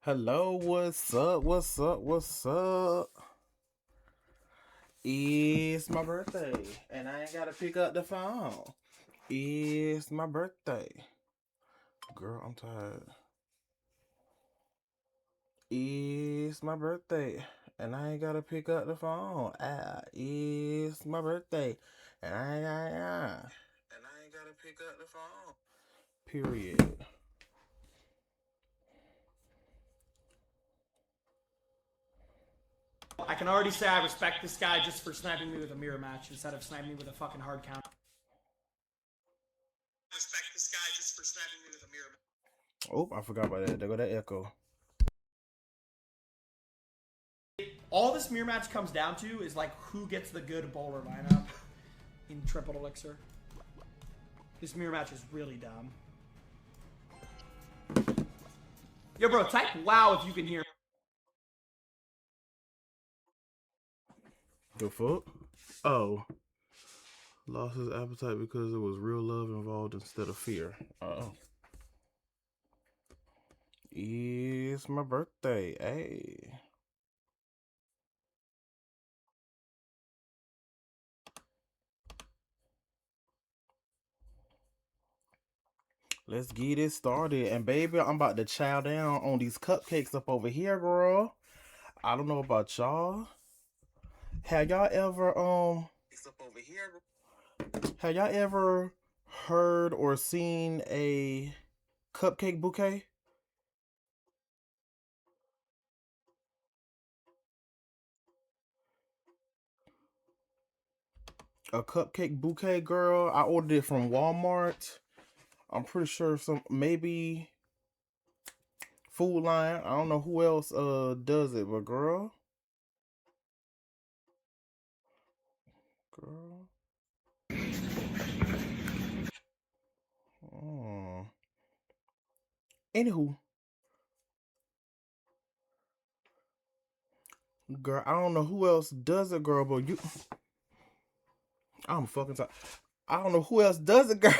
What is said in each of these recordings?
Hello, what's up? What's up? What's up? It's my birthday, and I ain't gotta pick up the phone. It's my birthday. Girl, I'm tired. It's my birthday, and I ain't gotta pick up the phone. It's my birthday, and I ain't gotta pick up the phone. Period. I can already say I respect this guy just for sniping me with a mirror match instead of sniping me with a fucking hard counter. Respect this guy just for sniping me with a mirror match. Oh, I forgot about that. There go that echo. All this mirror match comes down to is like who gets the good bowler lineup in triple elixir. This mirror match is really dumb. Yo, bro, type wow if you can hear. The fuck? Oh. Lost his appetite because there was real love involved instead of fear. Oh. It's my birthday. Hey. Let's get it started. And baby, I'm about to chow down on these cupcakes up over here, girl. I don't know about y'all. Have y'all ever have y'all ever heard or seen a cupcake bouquet? A cupcake bouquet, girl. I ordered it from Walmart. I'm pretty sure maybe Food Line. I don't know who else does it, but girl. Mm. Anywho, girl, I don't know who else does it, girl, but I'm fucking tired. I don't know who else does it, girl.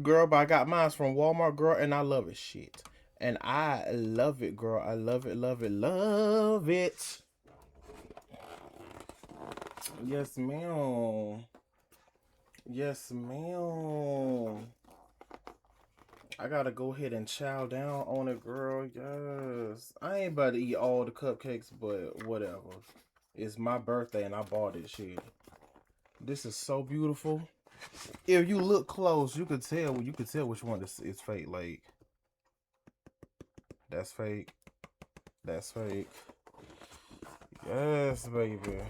Girl, but I got mine from Walmart, girl, and I love it, shit. And I love it, girl. I love it, love it, love it. Yes, ma'am. Yes, ma'am. I gotta go ahead and chow down on it, girl. Yes. I ain't about to eat all the cupcakes, but whatever. It's my birthday and I bought it, shit. This is so beautiful. If you look close, you could tell which one is fake. Like, that's fake. That's fake. Yes, baby.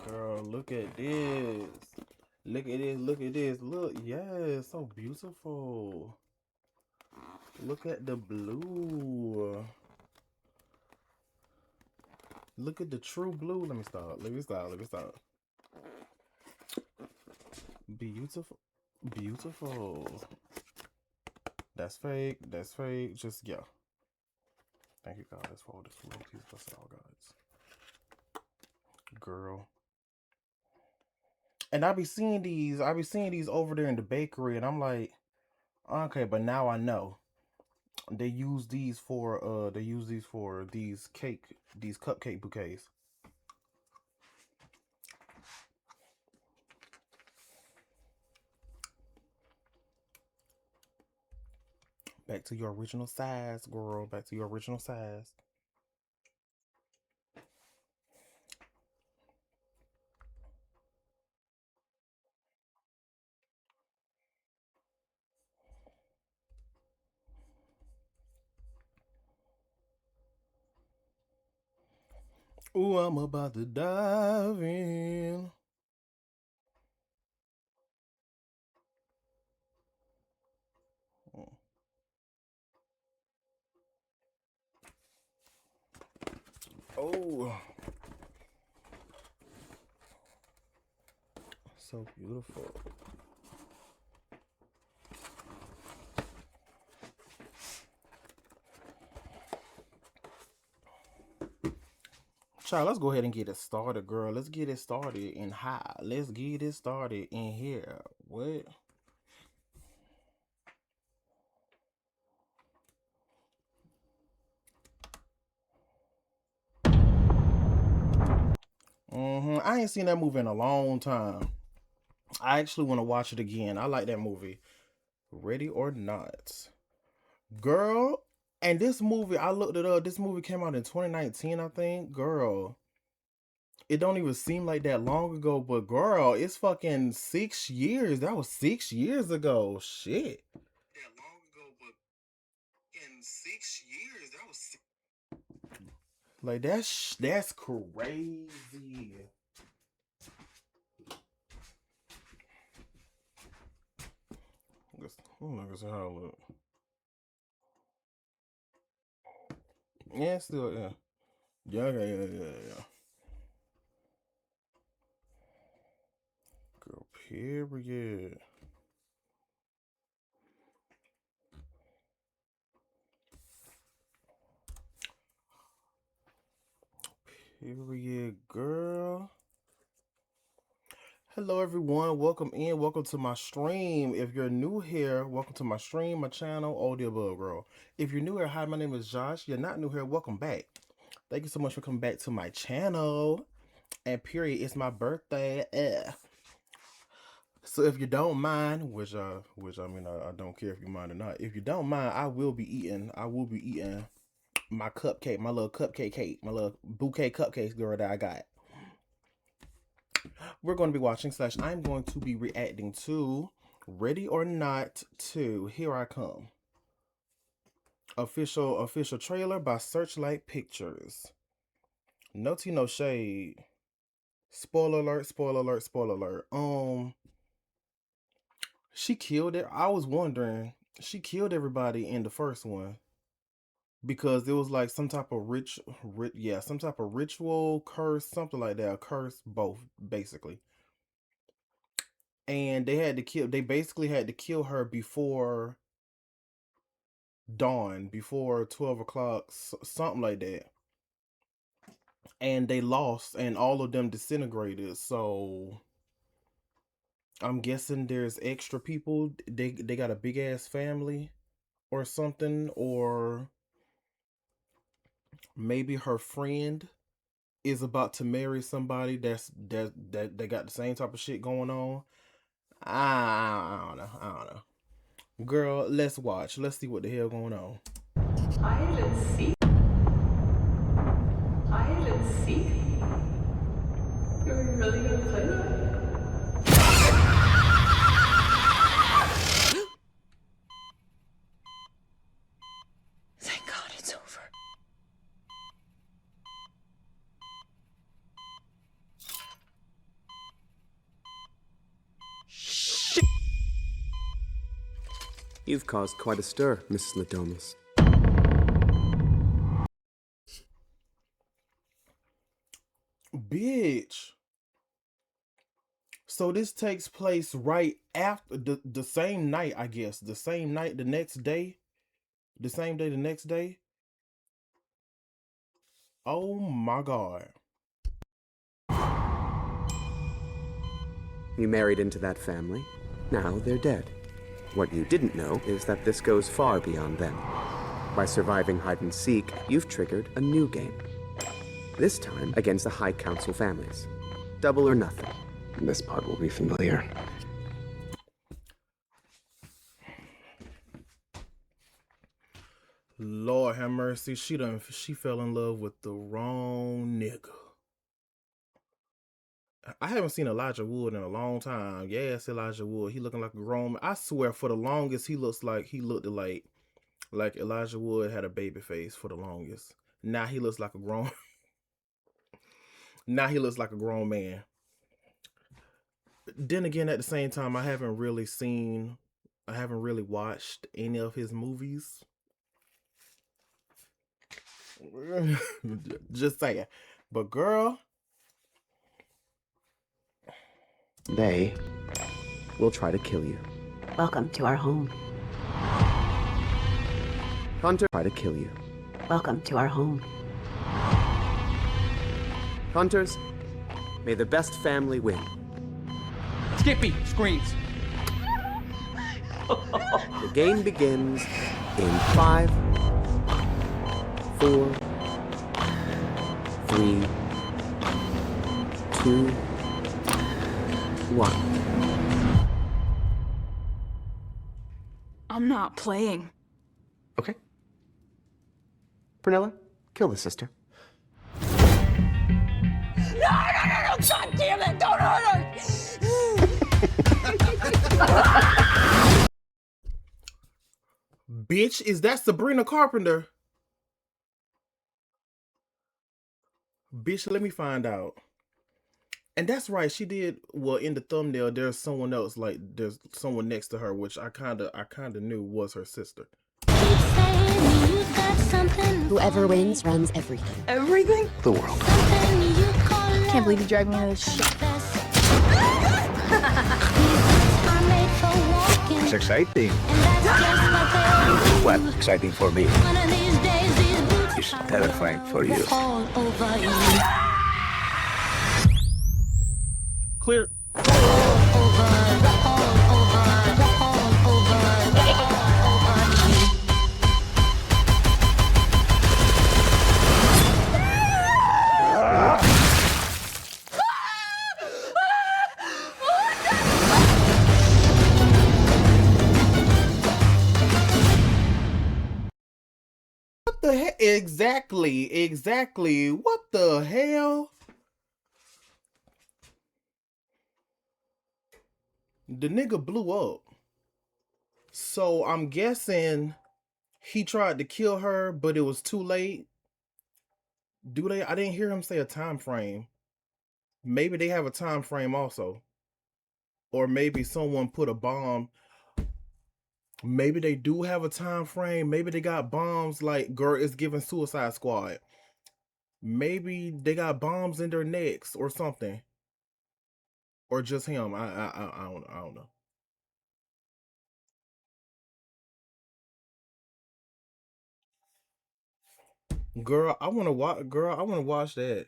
Girl, look at this. Look at this. Look at this. Look, yes, so beautiful. Look at the blue. Look at the true blue. Let me stop. Let me stop. Let me stop. Beautiful. Beautiful. That's fake. That's fake. Just, yeah. Thank you, God. That's for this little piece of all gods. Girl. And I be seeing these over there in the bakery, and I'm like, okay, but now I know. They use these for these cupcake bouquets. Back to your original size, girl. Back to your original size. Ooh, I'm about to dive in. Oh, so beautiful. Child, let's go ahead and get it started, girl. Let's get it started in high. Let's get it started in here. What? I ain't seen that movie in a long time. I actually want to watch it again. I like that movie. Ready or Not. Girl, and this movie, I looked it up. This movie came out in 2019, I think. Girl, it don't even seem like that long ago, but girl, it's fucking 6 years. That was 6 years ago. Shit. That long ago, but in 6 years, that was like that's crazy. Look at how it look. Yeah, still yeah. Yeah. Girl, period. Period, girl. Hello, everyone. Welcome in. Welcome to my stream. If you're new here, welcome to my stream, my channel, all the above, girl. If you're new here, hi, my name is Josh. You're not new here, welcome back. Thank you so much for coming back to my channel. And period, it's my birthday. So if you don't mind, which I mean, I don't care if you mind or not. If you don't mind, I will be eating my cupcake, my little cupcake cake, my little bouquet cupcakes, girl, that I got. We're going to be watching / I'm going to be reacting to Ready or Not 2. Here I Come. Official trailer by Searchlight Pictures. No tea, no shade. Spoiler alert, spoiler alert, spoiler alert. She killed it. I was wondering, she killed everybody in the first one. Because it was like some type of some type of ritual, curse, something like that. A curse, both, basically. And they basically had to kill her before dawn, before 12 o'clock, something like that. And they lost, and all of them disintegrated. So I'm guessing there's extra people. They got a big ass family or something, or maybe her friend is about to marry somebody that they got the same type of shit going on. I don't know. Girl, let's watch. Let's see what the hell going on. Hide and seek. Hide and seek. You're really gonna play that? Thank God it's over. Shit! You've caused quite a stir, Mrs. Ladomas. Bitch. So this takes place right after the same night, I guess. The same night, the next day. The same day, the next day. Oh my God. You married into that family. Now they're dead. What you didn't know is that this goes far beyond them. By surviving hide and seek, you've triggered a new game. This time against the High Council families. Double or nothing. This part will be familiar. Lord have mercy. She fell in love with the wrong nigga. I haven't seen Elijah Wood in a long time. Yes, Elijah Wood. He looking like a grown man. I swear, for the longest, he looked like Elijah Wood had a baby face for the longest. Now he looks like a grown. Now he looks like a grown man. Then again, at the same time, I haven't really watched any of his movies. Just saying. But girl, they will try to kill you. Welcome to our home. Hunter try to kill you. Welcome to our home. Hunters, may the best family win. Skippy screams. The game begins in 5, 4, 3, 2, 1. I'm not playing. Okay. Prunella, kill the sister. No! God damn it! Don't hurt her! Bitch, is that Sabrina Carpenter? Bitch, let me find out. And that's right, she did. Well, in the thumbnail, there's someone else, like there's someone next to her, which I kinda knew was her sister. Whoever wins runs everything. Everything? The world. Can't believe you dragged me into this shit. It's exciting. What exciting for me is terrifying for you. Clear. What the heck? Exactly. What the hell? The nigga blew up. So I'm guessing he tried to kill her, but it was too late. I didn't hear him say a time frame. Maybe they have a time frame also. Or maybe someone put a bomb. Maybe they do have a time frame. Maybe they got bombs like girl is giving Suicide Squad. Maybe they got bombs in their necks or something. Or just him. I don't know. Girl, I wanna watch that.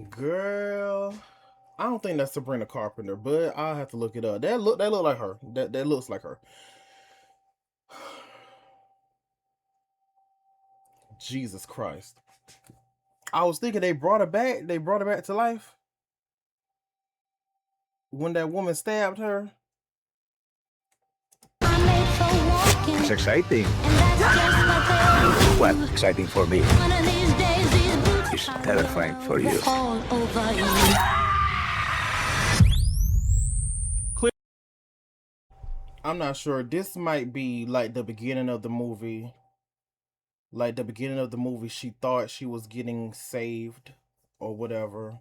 Girl, I don't think that's Sabrina Carpenter, but I'll have to look it up. That look like her. That looks like her. Jesus Christ. I was thinking they brought her back. They brought her back to life. When that woman stabbed her. It's exciting. What exciting for me is terrifying for you. I'm not sure. This might be like the beginning of the movie. Like the beginning of the movie, she thought she was getting saved or whatever.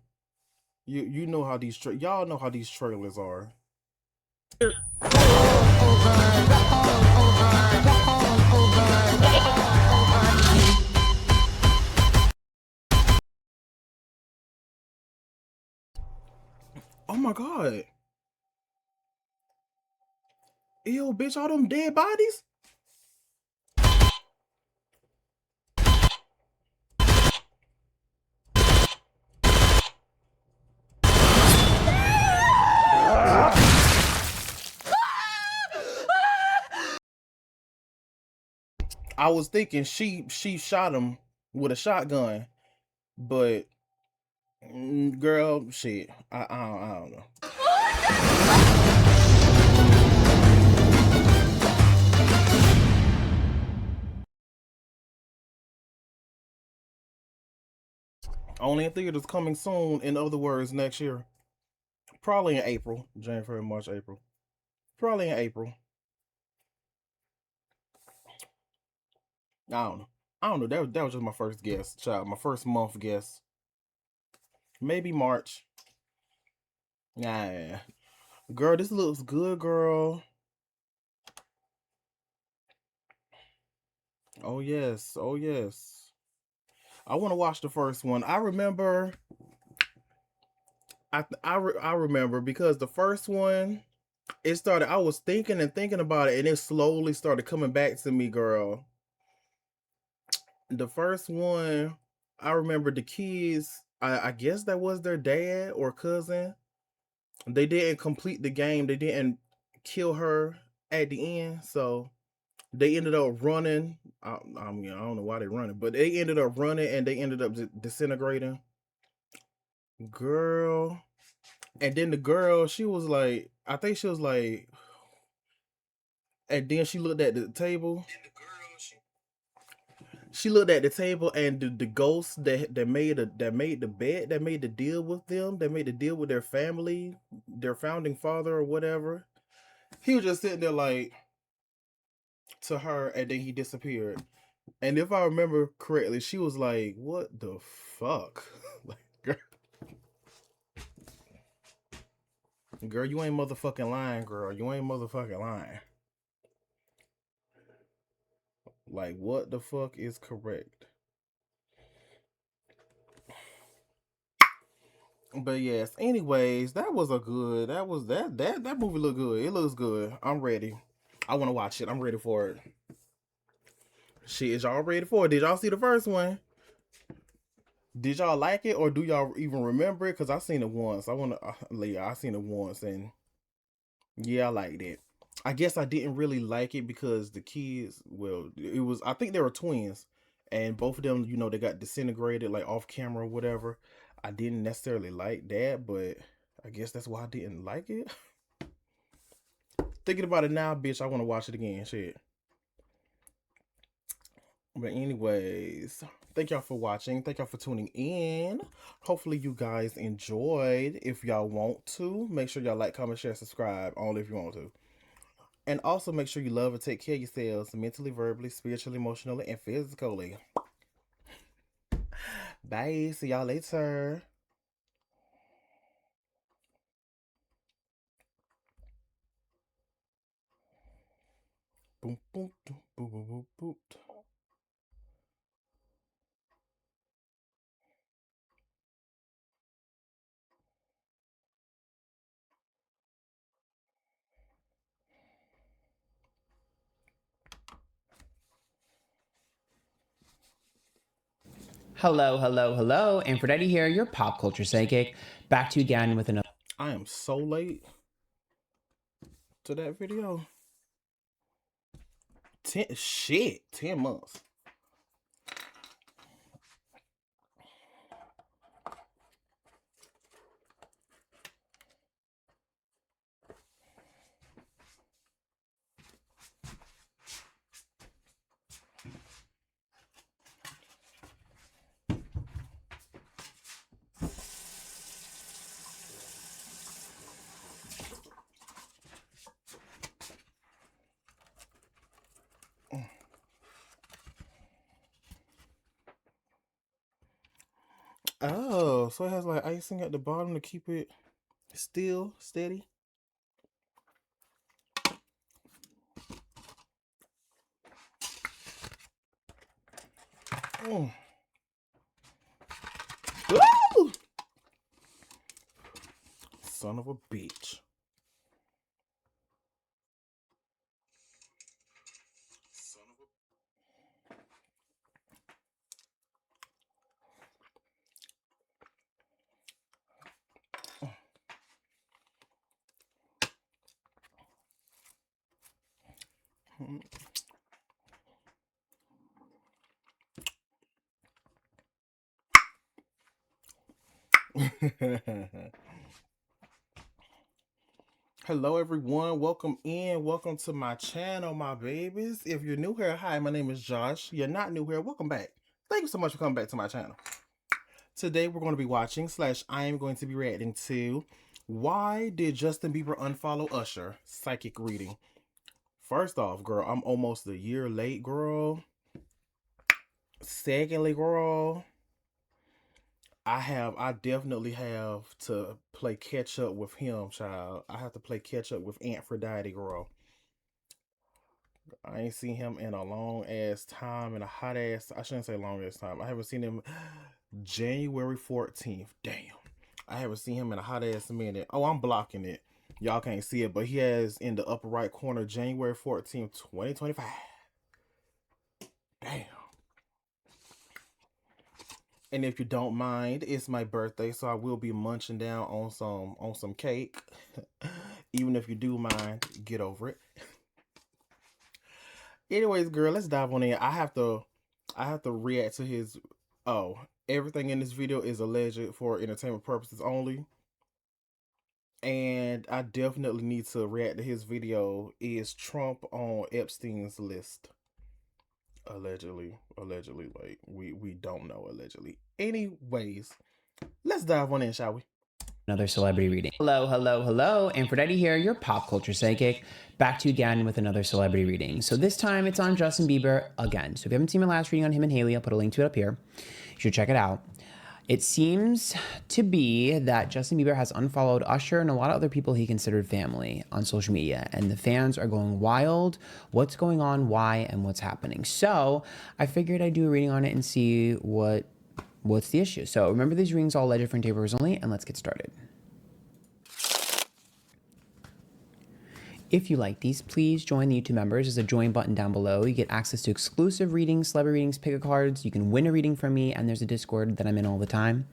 You know how these y'all know how these trailers are. Oh my god. Ew, bitch, all them dead bodies? I was thinking she shot him with a shotgun, but girl, shit, I don't know. Only in theaters coming soon. In other words, next year, probably in April, January, March, April, probably in April. I don't know. That was just my first guess, child. My first month guess. Maybe March. Nah. Girl, this looks good, girl. Oh yes. Oh yes. I want to watch the first one. I remember. I remember because the first one, it started. I was thinking and thinking about it, and it slowly started coming back to me, girl. The first one, I remember the kids. I guess that was their dad or cousin. They didn't complete the game. They didn't kill her at the end, so they ended up running. I mean, I don't know why they running, but they ended up running and they ended up disintegrating. Girl, and then the girl, she was like, I think she was like, and then she looked at the table. She looked at the table, and the ghost that made the bet, that made the deal with them, that made the deal with their family, their founding father or whatever. He was just sitting there like to her, and then he disappeared. And if I remember correctly, she was like, "What the fuck?" Like, girl, you ain't motherfucking lying, girl. You ain't motherfucking lying. Like, what the fuck is correct? But yes, anyways, that was a good. That movie looked good. It looks good. I'm ready. I want to watch it. I'm ready for it. Shit, is y'all ready for it? Did y'all see the first one? Did y'all like it, or do y'all even remember it? Cause I seen it once. I seen it once, and yeah, I liked it. I guess I didn't really like it because the kids. Well, it was. I think they were twins, and both of them, they got disintegrated like off camera or whatever. I didn't necessarily like that, but I guess that's why I didn't like it. Thinking about it now, bitch, I want to watch it again. Shit. But anyways, thank y'all for watching. Thank y'all for tuning in. Hopefully you guys enjoyed. If y'all want to, make sure y'all like, comment, share, subscribe. Only if you want to. And also make sure you love and take care of yourselves mentally, verbally, spiritually, emotionally, and physically. Bye. See y'all later. Boom, boom, boom, boom, boom, boom, boom. Hello, hello, hello, and for Daddy here, your pop culture psychic, back to you again with another. I am so late to that video. 10 months. Oh, so it has like icing at the bottom to keep it still, steady. Mm. Woo! Son of a bitch. Hello everyone, welcome in, welcome to my channel, my babies. If you're new here, hi, my name is Josh. You're not new here, welcome back. Thank you so much for coming back to my channel. Today we're going to be watching / I am going to be reacting to Why Did Justin Bieber Unfollow Usher? Psychic reading. First off, girl, I'm almost a year late, girl. Secondly, girl, I definitely have to play catch up with him, child. I have to play catch up with Aphrodite, girl. I ain't seen him in a long ass time, in a hot ass. I shouldn't say long ass time. I haven't seen him January 14th. Damn. I haven't seen him in a hot ass minute. Oh, I'm blocking it. Y'all can't see it, but he has in the upper right corner January 14th, 2025. Damn. And if you don't mind, it's my birthday, so I will be munching down on some cake. Even if you do mind, get over it. Anyways, girl, let's dive on in. I have to react to his everything in this video is alleged for entertainment purposes only. And I definitely need to react to his video. Is Trump on Epstein's list? Allegedly, like we don't know allegedly. Anyways, let's dive on in, shall we? Another celebrity reading. Hello, hello, hello. Aphrodite here, your pop culture psychic, back to you again with another celebrity reading. So this time it's on Justin Bieber again. So if you haven't seen my last reading on him and Haley, I'll put a link to it up here. You should check it out. It seems to be that Justin Bieber has unfollowed Usher and a lot of other people he considered family on social media, and the fans are going wild. What's going on, why, and what's happening? So I figured I'd do a reading on it and see what's the issue. So remember, these readings all alleged for tapers only, and let's get started. If you like these, please join the YouTube members. There's a join button down below. You get access to exclusive readings, celebrity readings, pick a cards. You can win a reading from me, and there's a Discord that I'm in all the time.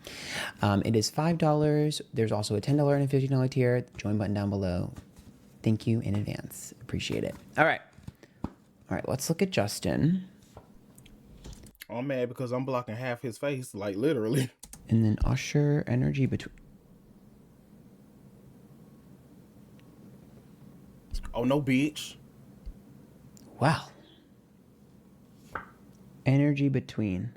It is $5. There's also a $10 and a $15 tier. Join button down below. Thank you in advance. Appreciate it. All right, let's look at Justin. I'm mad because I'm blocking half his face, like literally. And then Usher, energy between. Oh no, bitch. Wow. Energy between.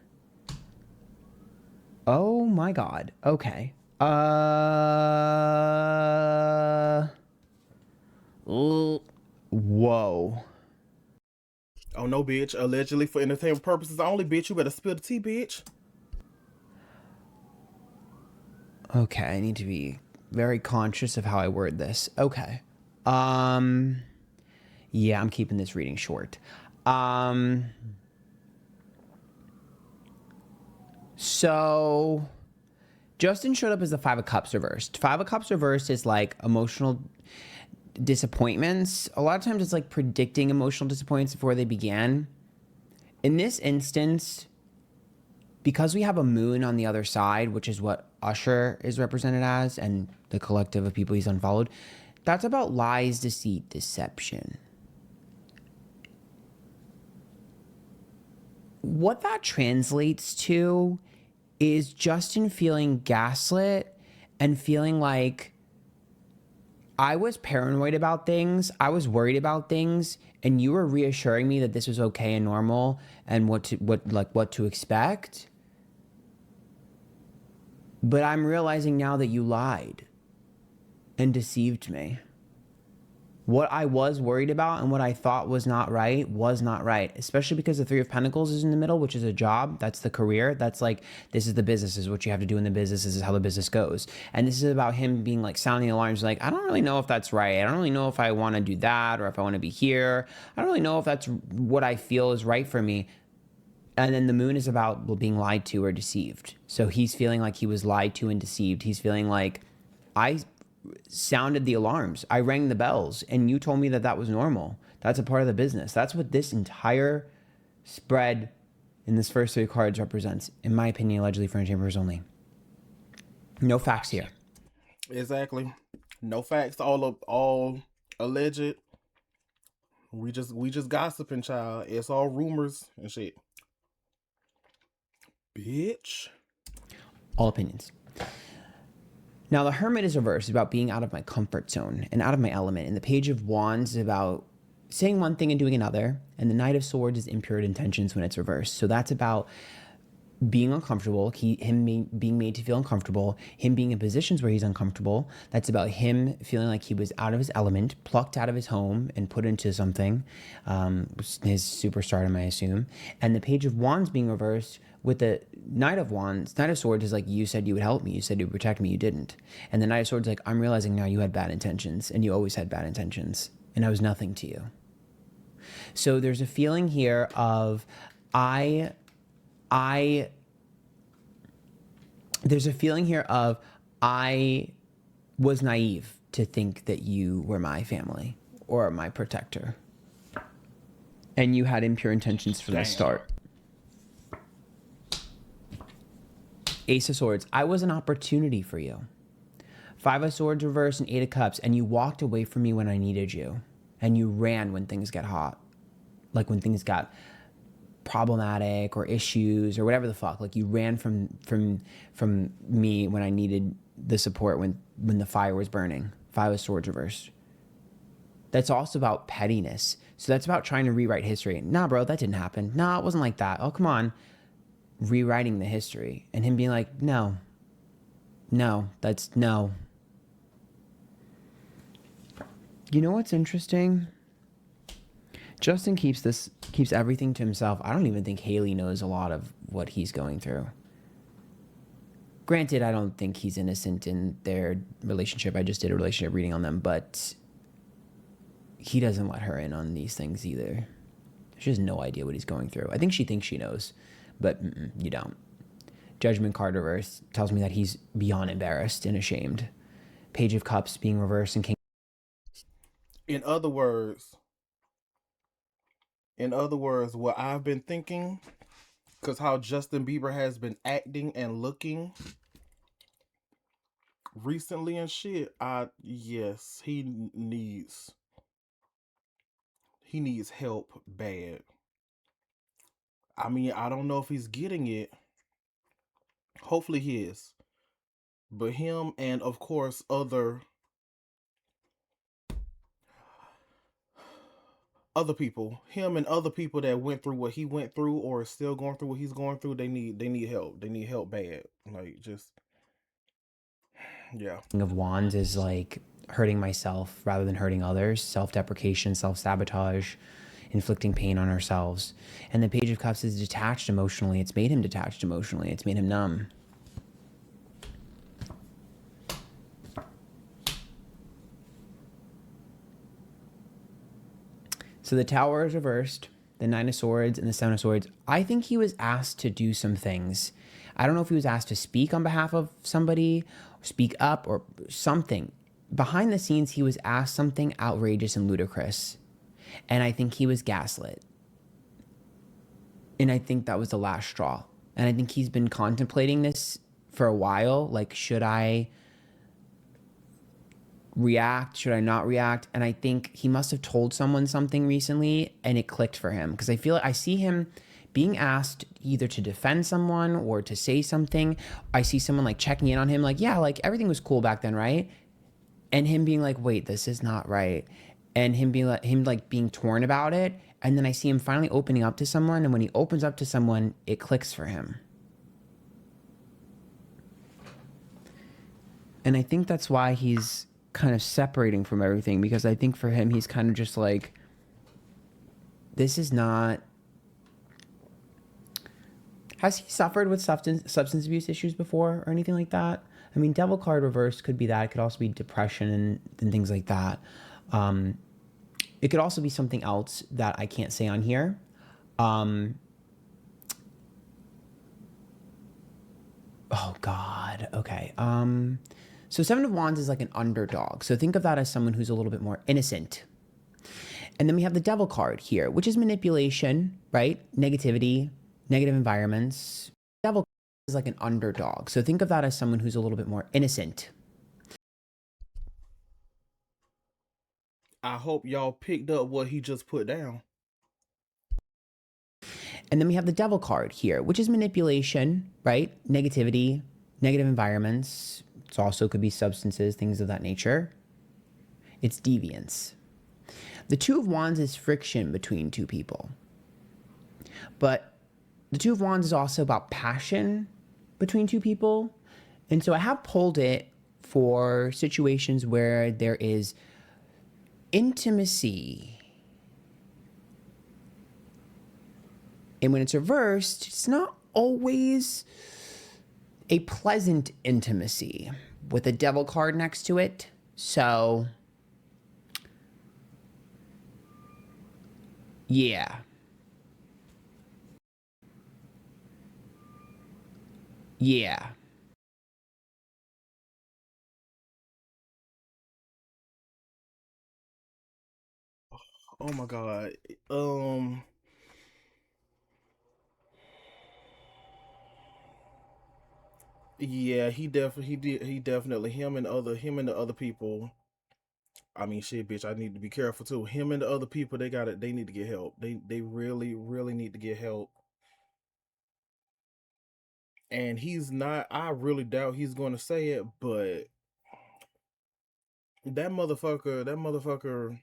Oh my God. Okay. Whoa. Oh no, bitch. Allegedly for entertainment purposes only, bitch. You better spill the tea, bitch. Okay, I need to be very conscious of how I word this. Okay. Yeah, I'm keeping this reading short. So Justin showed up as the Five of Cups reversed. Five of Cups reversed is like emotional disappointments. A lot of times it's like predicting emotional disappointments before they began. In this instance, because we have a moon on the other side, which is what Usher is represented as, and the collective of people he's unfollowed, that's about lies, deceit, deception. What that translates to is Justin feeling gaslit and feeling like I was paranoid about things, I was worried about things, and you were reassuring me that this was okay and normal and what to expect. But I'm realizing now that you lied and deceived me. What I was worried about and what I thought was not right, especially because the Three of Pentacles is in the middle, which is a job. That's the career. That's like, this is the business, this is what you have to do in the business. This is how the business goes. And this is about him being like sounding alarms, like, I don't really know if that's right. I don't really know if I want to do that or if I want to be here. I don't really know if that's what I feel is right for me. And then the moon is about being lied to or deceived. So he's feeling like he was lied to and deceived. He's feeling like, I sounded the alarms, I rang the bells, and you told me that that was normal. That's a part of the business. That's what this entire spread in this first three cards represents, in my opinion, allegedly for entertainers only. No facts here. Exactly. No facts. All alleged. We just gossiping, child. It's all rumors and shit. Bitch. All opinions. Now, the Hermit is reversed. It's about being out of my comfort zone and out of my element. And the Page of Wands is about saying one thing and doing another. And the Knight of Swords is impure intentions when it's reversed. So that's about being uncomfortable, him being made to feel uncomfortable, him being in positions where he's uncomfortable. That's about him feeling like he was out of his element, plucked out of his home and put into something, his superstardom, I assume. And the Page of Wands being reversed with the Knight of Swords is like, you said you would help me, you said you would protect me, you didn't. And the Knight of Swords is like, I'm realizing now you had bad intentions, and you always had bad intentions, and I was nothing to you. So there's a feeling here of there's a feeling here of I was naive to think that you were my family or my protector. And you had impure intentions from the start. Ace of Swords. I was an opportunity for you. Five of Swords reverse and Eight of Cups. And you walked away from me when I needed you. And you ran when things got hot. Like when things got problematic or issues or whatever the fuck. Like you ran from me when I needed the support when the fire was burning. Five of Swords reversed. That's also about pettiness. So that's about trying to rewrite history. Nah, bro, that didn't happen. Nah, it wasn't like that. Oh, come on. Rewriting the history. And him being like, no. No, that's no. You know what's interesting? Justin keeps everything to himself. I don't even think Haley knows a lot of what he's going through. Granted, I don't think he's innocent in their relationship. I just did a relationship reading on them, but he doesn't let her in on these things either. She has no idea what he's going through. I think she thinks she knows, but you don't. Judgment card reverse tells me that he's beyond embarrassed and ashamed. Page of Cups being reversed and King. In other words, what I've been thinking, because how Justin Bieber has been acting and looking recently and shit, yes, he needs help bad. I mean, I don't know if he's getting it. Hopefully he is. But him and of course other people, him and other people that went through what he went through or is still going through what he's going through, they need help. They need help bad. Like just yeah. King of Wands is like hurting myself rather than hurting others. Self-deprecation, self-sabotage, inflicting pain on ourselves. And the Page of Cups is detached emotionally. It's made him detached emotionally. It's made him numb. So the Tower is reversed, the Nine of Swords and the Seven of Swords. I think he was asked to do some things. I don't know if he was asked to speak on behalf of somebody, or speak up, or something. Behind the scenes, he was asked something outrageous and ludicrous. And I think he was gaslit. And I think that was the last straw. And I think he's been contemplating this for a while. Like, should I react? Should I not react? And I think he must have told someone something recently and it clicked for him. Because I feel like I see him being asked either to defend someone or to say something. I see someone like checking in on him like, yeah, like everything was cool back then, right? And him being like, wait, this is not right. And him being torn about it. And then I see him finally opening up to someone. And when he opens up to someone, it clicks for him. And I think that's why he's kind of separating from everything, because I think for him, he's kind of just like, this is not... Has he suffered with substance abuse issues before or anything like that? I mean, Devil card reverse could be that. It could also be depression and things like that. It could also be something else that I can't say on here. Oh, God. Okay. So Seven of Wands is like an underdog. So think of that as someone who's a little bit more innocent. And then we have the Devil card here, which is manipulation, right? Negativity, negative environments. Devil is like an underdog. So think of that as someone who's a little bit more innocent. I hope y'all picked up what he just put down. And then we have the Devil card here, which is manipulation, right? Negativity, negative environments. It also could be substances, things of that nature. It's deviance. The Two of Wands is friction between two people. But the Two of Wands is also about passion between two people. And so I have pulled it for situations where there is intimacy. And when it's reversed, it's not always a pleasant intimacy with a Devil card next to it. So, yeah. Yeah. Oh my god. Yeah, he definitely him and the other people. I mean, shit, bitch. I need to be careful too. Him and the other people, they need to get help. They really need to get help. And he's not. I really doubt he's going to say it, but that motherfucker.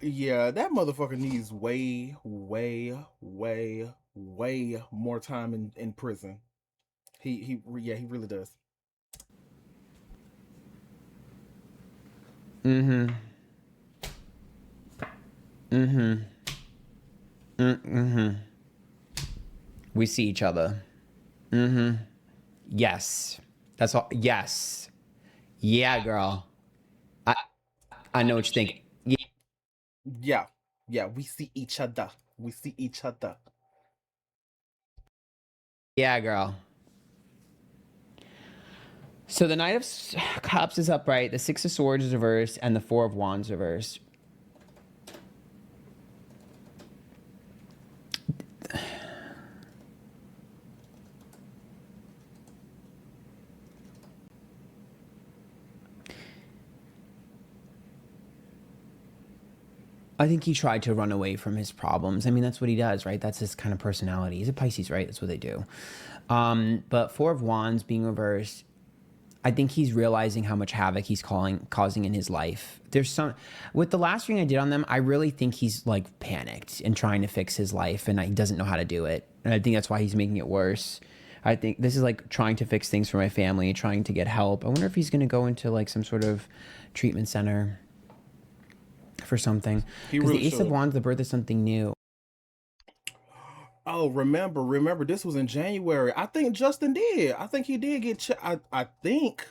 Yeah, that motherfucker needs way more time in prison. Yeah, he really does. Mm-hmm. Mm-hmm. Mm-hmm. We see each other. Mm-hmm. Yes. That's all. Yes. Yeah, girl. I I know what you think. Yeah, yeah, we see each other. We see each other. Yeah, girl. So the Knight of Cups is upright, the Six of Swords is reversed, and the Four of Wands reversed. I think he tried to run away from his problems. I mean, that's what he does, right? That's his kind of personality. He's a Pisces, right? That's what they do. But Four of Wands being reversed, I think he's realizing how much havoc he's causing in his life. There's some with the last ring I did on them, I really think he's like panicked and trying to fix his life, and he doesn't know how to do it. And I think that's why he's making it worse. I think this is like trying to fix things for my family, trying to get help. I wonder if he's going to go into like some sort of treatment center for something. He Because really the Ace of should. Wands, the birth of something new. Oh, remember, this was in January. I think Justin did. I think he did get. I think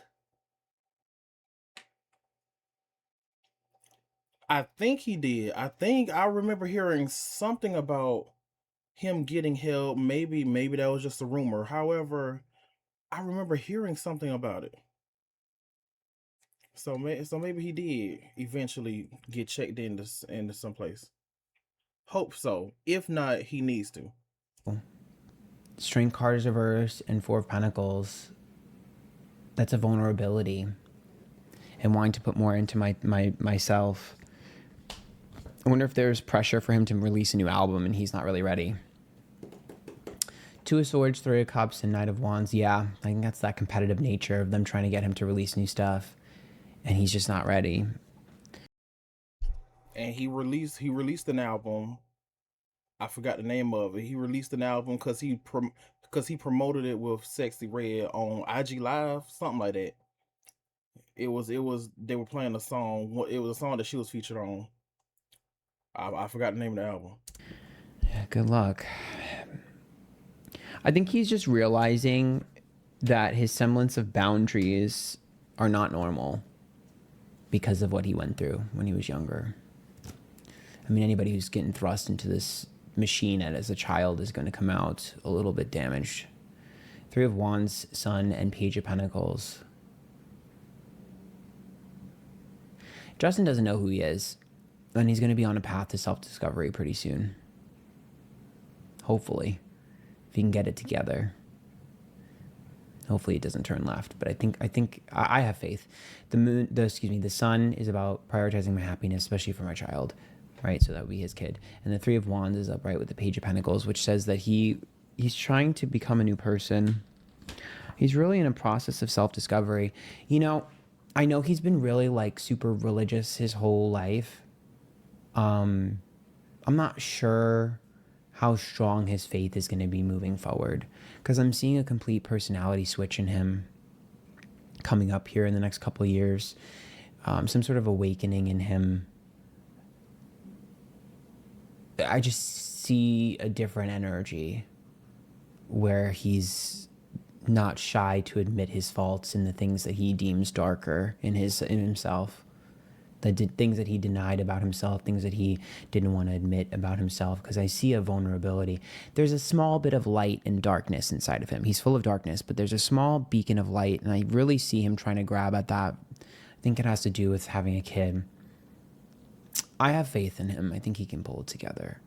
he did. I think I remember hearing something about him getting help. Maybe that was just a rumor. However, I remember hearing something about it. So maybe he did eventually get checked into someplace. Hope so. If not, he needs to. Strength card is reversed and Four of Pentacles. That's a vulnerability and wanting to put more into myself. I wonder if there's pressure for him to release a new album and he's not really ready. Two of Swords, Three of Cups, and Knight of Wands. Yeah, I think that's that competitive nature of them trying to get him to release new stuff, and he's just not ready. And he released an album. I forgot the name of it. He released an album because he promoted it with Sexy Red on IG Live, something like that. It was they were playing a song. It was a song that she was featured on. I forgot the name of the album. Yeah, good luck. I think he's just realizing that his semblance of boundaries are not normal because of what he went through when he was younger. I mean, anybody who's getting thrust into this machine as a child is going to come out a little bit damaged. Three of Wands, Sun, and Page of Pentacles. Justin doesn't know who he is, and he's going to be on a path to self-discovery pretty soon. Hopefully, if he can get it together. Hopefully it doesn't turn left, but I have faith. The sun is about prioritizing my happiness, especially for my child, right? So that would be his kid. And the Three of Wands is upright with the Page of Pentacles, which says that he's trying to become a new person. He's really in a process of self-discovery. You know, I know he's been really like super religious his whole life. I'm not sure how strong his faith is going to be moving forward, because I'm seeing a complete personality switch in him coming up here in the next couple of years. Some sort of awakening in him. I just see a different energy where he's not shy to admit his faults and the things that he deems darker in himself things that he denied about himself, things that he didn't want to admit about himself, because I see a vulnerability. There's a small bit of light and darkness inside of him. He's full of darkness, but there's a small beacon of light, and I really see him trying to grab at that. I think it has to do with having a kid. I have faith in him. I think he can pull it together.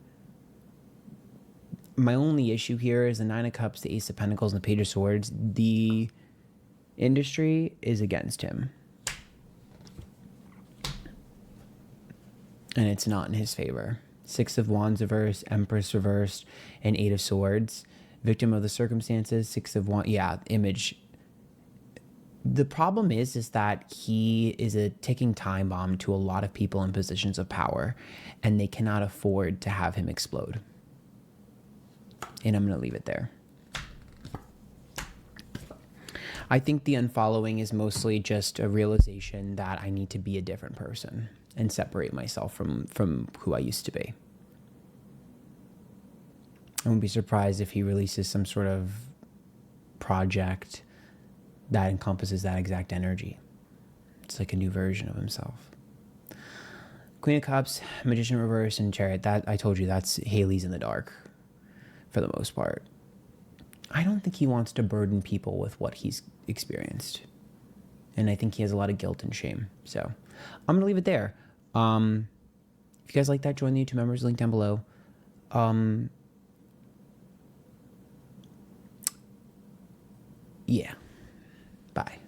My only issue here is the Nine of Cups, the Ace of Pentacles, and the Page of Swords. The industry is against him. And it's not in his favor. Six of Wands reversed, Empress reversed, and Eight of Swords. Victim of the circumstances, Six of Wands. Yeah, image. The problem is that he is a ticking time bomb to a lot of people in positions of power, and they cannot afford to have him explode. And I'm going to leave it there. I think the unfollowing is mostly just a realization that I need to be a different person and separate myself from who I used to be. I wouldn't be surprised if he releases some sort of project that encompasses that exact energy. It's like a new version of himself. Queen of Cups, Magician reverse, and Chariot. That, I told you, that's Haley's in the dark for the most part. I don't think he wants to burden people with what he's experienced. And I think he has a lot of guilt and shame. So I'm going to leave it there. If you guys like that, join the YouTube members, link down below. Yeah. Bye.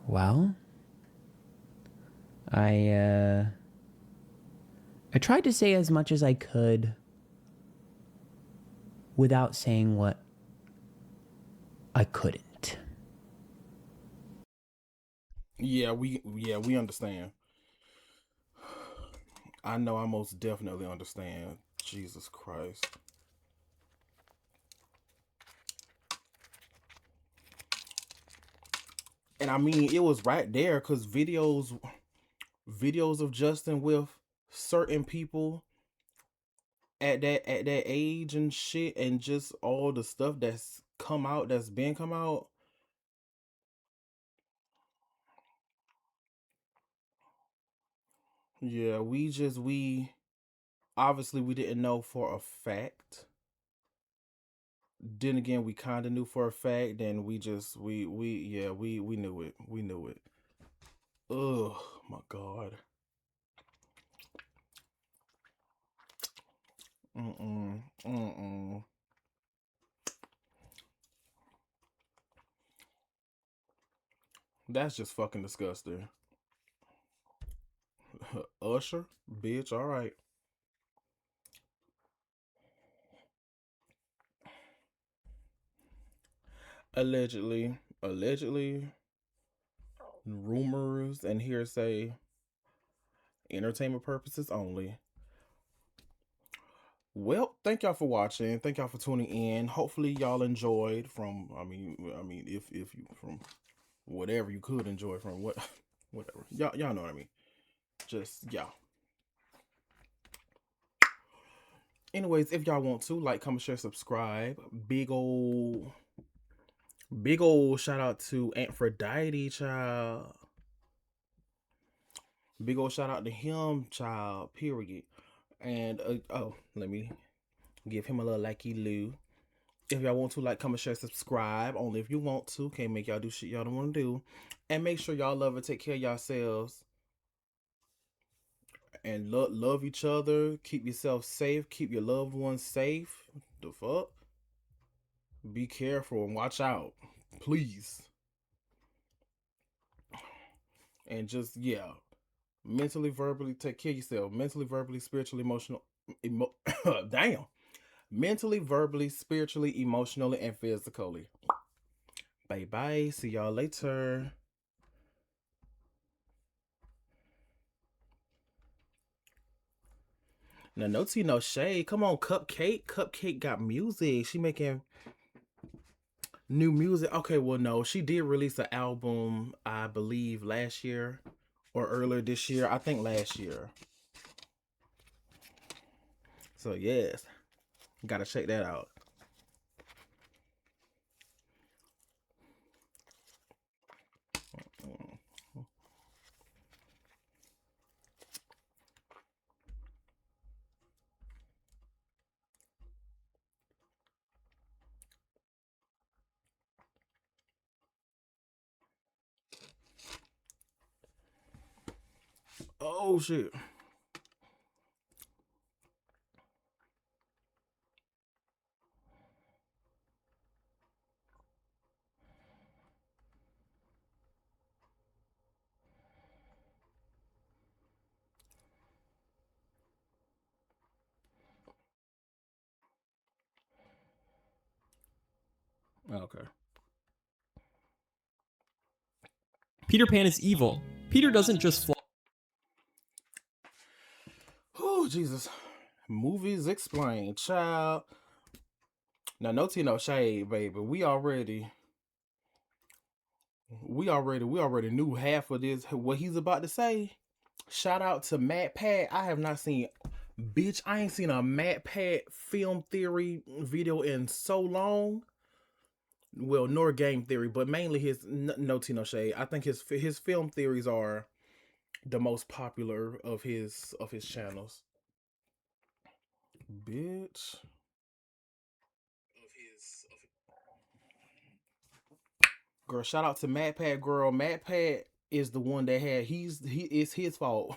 Well, I tried to say as much as I could without saying what I couldn't. Yeah, we understand. I know I most definitely understand. Jesus Christ. And I mean, it was right there because videos of Justin with certain people at that age and shit, and just all the stuff that's come out, that's been come out. Yeah, we obviously we didn't know for a fact. Then again, we kind of knew for a fact. Then we knew it. We knew it. Oh my God. Mm-mm. That's just fucking disgusting. Usher, bitch. All right. Allegedly, rumors and hearsay, entertainment purposes only. Well, thank y'all for watching. Thank y'all for tuning in. Hopefully y'all enjoyed from, I mean, if you, from whatever you could enjoy from whatever. Y'all know what I mean. Just, yeah. Anyways, if y'all want to, like, comment, share, subscribe. Big old shout out to Aphrodite, child. Big old shout out to him, child, period. And, let me give him a little likey loo. If y'all want to, like, comment, share, subscribe. Only if you want to. Can't make y'all do shit y'all don't want to do. And make sure y'all love and take care of yourselves. And love each other. Keep yourself safe. Keep your loved ones safe. The fuck? Be careful and watch out. Please. And just, yeah. Mentally, verbally, take care of yourself. Mentally, verbally, spiritually, emotional. Damn. Mentally, verbally, spiritually, emotionally, and physically. Bye-bye. See y'all later. Now, no tea, no shade. Come on, Cupcake. Cupcake got music. She making new music. Okay, well, no. She did release an album, I believe, last year or earlier this year. I think last year. So, yes. Gotta check that out. Oh shit. Okay. Peter Pan is evil. Peter doesn't just fly. Oh Jesus. Movies explained, child. Now no tea, no shade, baby. We already knew half of this what he's about to say. Shout out to Matt Pat. I have not seen, bitch, I ain't seen a Matt Pat film theory video in so long. Well, nor game theory, but mainly his no tea, no shade. I think his film theories are the most popular of his channels. Bitch. Girl, shout out to Matt Pat, girl. Matt Pat is the one that had it's his fault.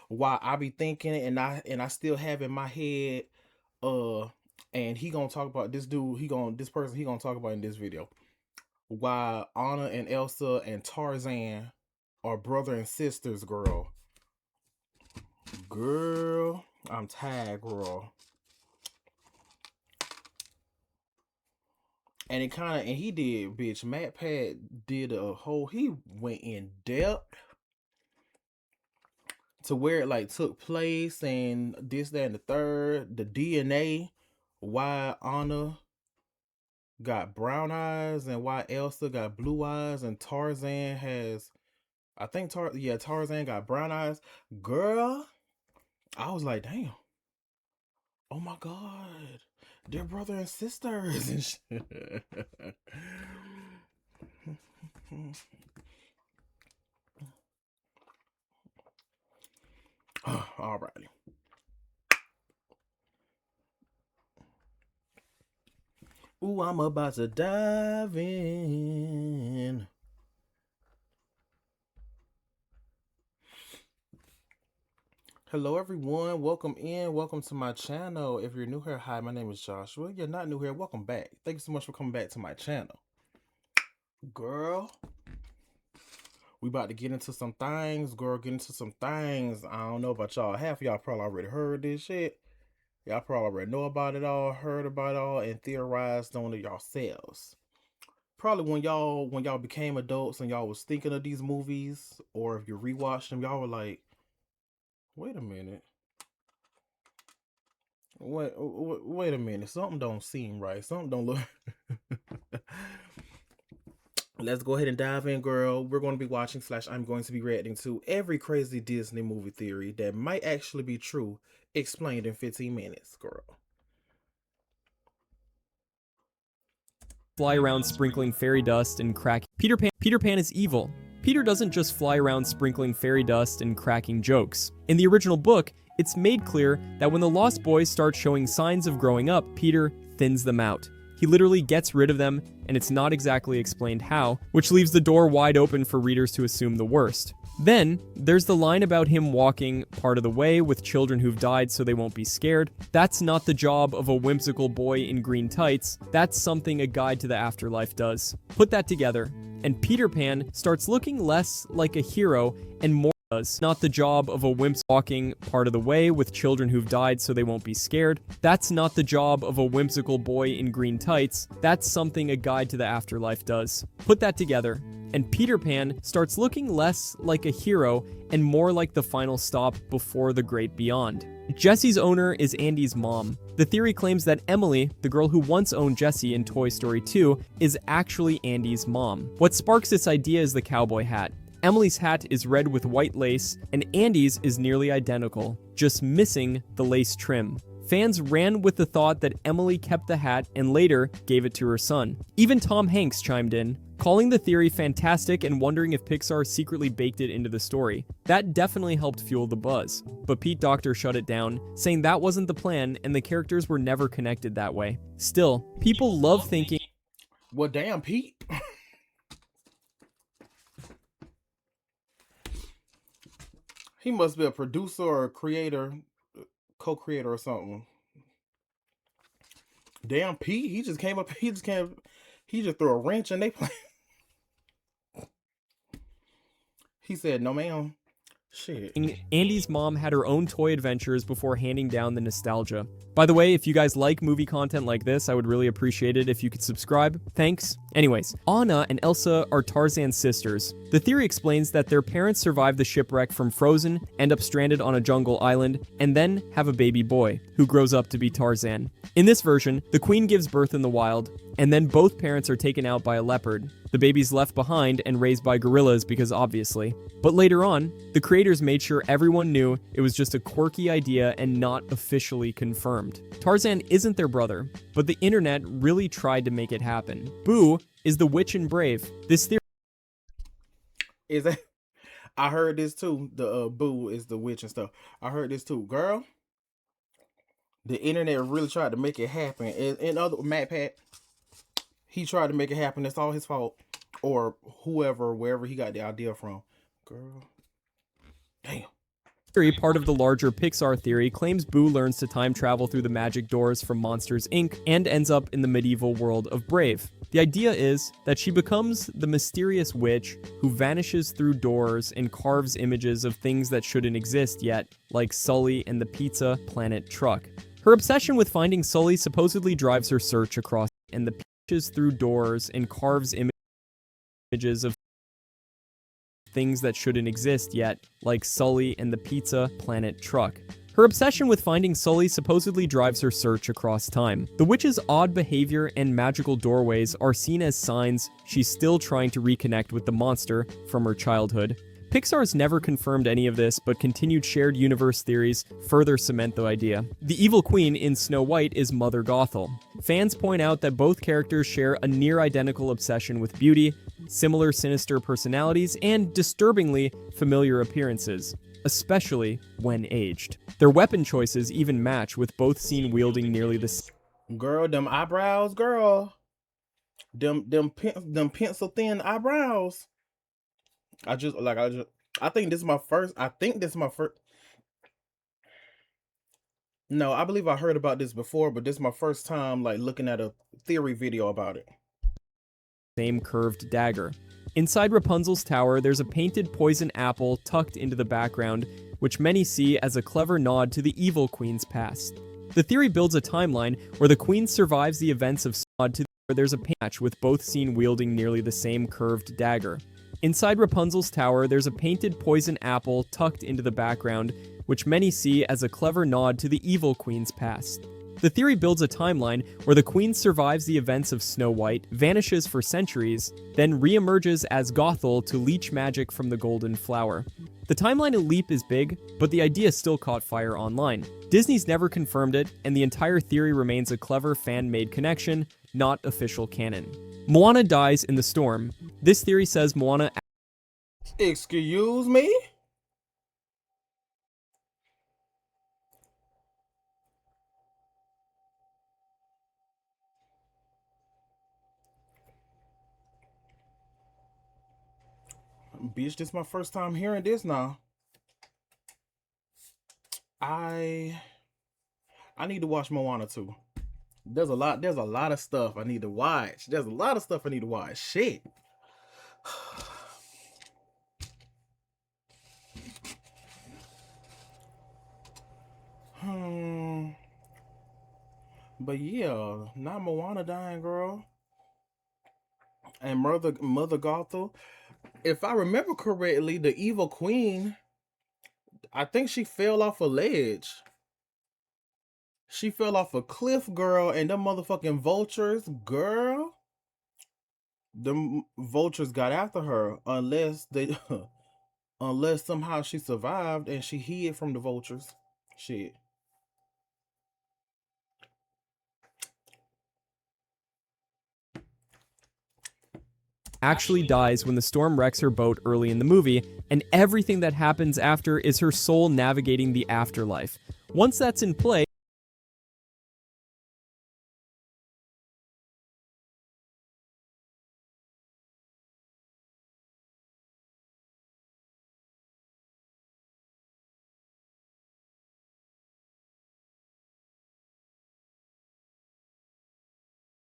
Why I be thinking and I still have in my head, and he gonna talk about this dude, this person he gonna talk about in this video. Why Anna and Elsa and Tarzan are brother and sisters, girl. Girl, I'm tired, girl. And he did, bitch. Matt Pat did he went in depth to where it like took place and this, that, and the third. The DNA, why Anna got brown eyes and why Elsa got blue eyes and Tarzan has, I think Tarzan got brown eyes. Girl, I was like, damn. Oh my God. They're brother and sisters and shit. Alrighty. Ooh, I'm about to dive in. Hello everyone, welcome in, welcome to my channel. If you're new here, hi, my name is Joshua. If you're not new here, welcome back. Thank you so much for coming back to my channel. Girl, we about to get into some things, girl, get into some things. I don't know about y'all, half of y'all probably already heard this shit. Y'all probably already know about it all, heard about it all, and theorized on it yourselves. Probably when y'all became adults and y'all was thinking of these movies, or if you rewatched them, y'all were like, wait a minute. Wait a minute. Something don't seem right. Something don't look. Let's go ahead and dive in, girl. We're going to be watching / I'm going to be reacting to every crazy Disney movie theory that might actually be true, explained in 15 minutes, girl. Fly around sprinkling fairy dust and crack. Peter Pan is evil. Peter doesn't just fly around sprinkling fairy dust and cracking jokes. In the original book, it's made clear that when the Lost Boys start showing signs of growing up, Peter thins them out. He literally gets rid of them, and it's not exactly explained how, which leaves the door wide open for readers to assume the worst. Then, there's the line about him walking part of the way with children who've died so they won't be scared. That's not the job of a whimsical boy in green tights. That's something a guide to the afterlife does. Put that together, and Peter Pan starts looking less like a hero and more does. Not the job of a wimp walking part of the way with children who've died so they won't be scared. That's not the job of a whimsical boy in green tights. That's something a guide to the afterlife does. Put that together, and Peter Pan starts looking less like a hero and more like the final stop before the great beyond. Jesse's owner is Andy's mom. The theory claims that Emily, the girl who once owned Jesse in Toy Story 2, is actually Andy's mom. What sparks this idea is the cowboy hat. Emily's hat is red with white lace, and Andy's is nearly identical, just missing the lace trim. Fans ran with the thought that Emily kept the hat and later gave it to her son. Even Tom Hanks chimed in, calling the theory fantastic and wondering if Pixar secretly baked it into the story. That definitely helped fuel the buzz, but Pete Docter shut it down, saying that wasn't the plan and the characters were never connected that way. Still, people love thinking, well, damn, Pete. He must be a producer or a creator, co-creator or something. Damn, Pete, he just came up. He just threw a wrench and they play. He said, "No, ma'am." Shit. Andy's mom had her own toy adventures before handing down the nostalgia. By the way, if you guys like movie content like this, I would really appreciate it if you could subscribe. Thanks. Anyways, Anna and Elsa are Tarzan's sisters. The theory explains that their parents survive the shipwreck from Frozen, end up stranded on a jungle island, and then have a baby boy, who grows up to be Tarzan. In this version, the queen gives birth in the wild, and then both parents are taken out by a leopard. The baby's left behind and raised by gorillas because obviously. But later on, the creators made sure everyone knew it was just a quirky idea and not officially confirmed. Tarzan isn't their brother, but the internet really tried to make it happen. Boo is the witch in Brave. This theory Is that? I heard this too. The Boo is the witch and stuff. I heard this too, girl. The internet really tried to make it happen. In other Matt Pat, he tried to make it happen. It's all his fault, or whoever, wherever he got the idea from. Girl, damn. Part of the larger Pixar theory, claims Boo learns to time travel through the magic doors from Monsters, Inc. and ends up in the medieval world of Brave. The idea is that she becomes the mysterious witch who vanishes through doors and carves images of things that shouldn't exist yet, like Sully and the pizza planet truck. Her obsession with finding Sully supposedly drives her search across and the pitches through doors and carves images of things that shouldn't exist yet, like Sully and the pizza planet truck. Her obsession with finding Sully supposedly drives her search across time. The witch's odd behavior and magical doorways are seen as signs she's still trying to reconnect with the monster from her childhood. Pixar's never confirmed any of this, but continued shared universe theories further cement the idea. The evil queen in Snow White is Mother Gothel. Fans point out that both characters share a near-identical obsession with beauty, similar sinister personalities, and disturbingly familiar appearances, especially when aged. Their weapon choices even match, with both seen wielding nearly the same. Girl, them eyebrows, girl. Them pencil thin eyebrows. I think this is my first. No, I believe I heard about this before, but this is my first time like looking at a theory video about it. Same curved dagger. Inside Rapunzel's tower, there's a painted poison apple tucked into the background, which many see as a clever nod to the evil queen's past. The theory builds a timeline where the queen survives the events of Nod to where there's a patch with both seen wielding nearly the same curved dagger. Inside Rapunzel's tower, there's a painted poison apple tucked into the background, which many see as a clever nod to the evil queen's past. The theory builds a timeline where the queen survives the events of Snow White, vanishes for centuries, then reemerges as Gothel to leech magic from the golden flower. The timeline leap is big, but the idea still caught fire online. Disney's never confirmed it, and the entire theory remains a clever fan-made connection, not official canon. Moana dies in the storm. This theory says Moana... Excuse me? Bitch, this is my first time hearing this now. I need to watch Moana too. There's a lot of stuff I need to watch. Shit. But yeah, not Moana dying, girl. And Mother Gothel. If I remember correctly, the evil queen, I think she fell off a ledge. She fell off a cliff, girl, and them motherfucking vultures, girl. Them vultures got after her, unless unless somehow she survived and she hid from the vultures. Shit. actually dies when the storm wrecks her boat early in the movie, and everything that happens after is her soul navigating the afterlife. Once that's in play,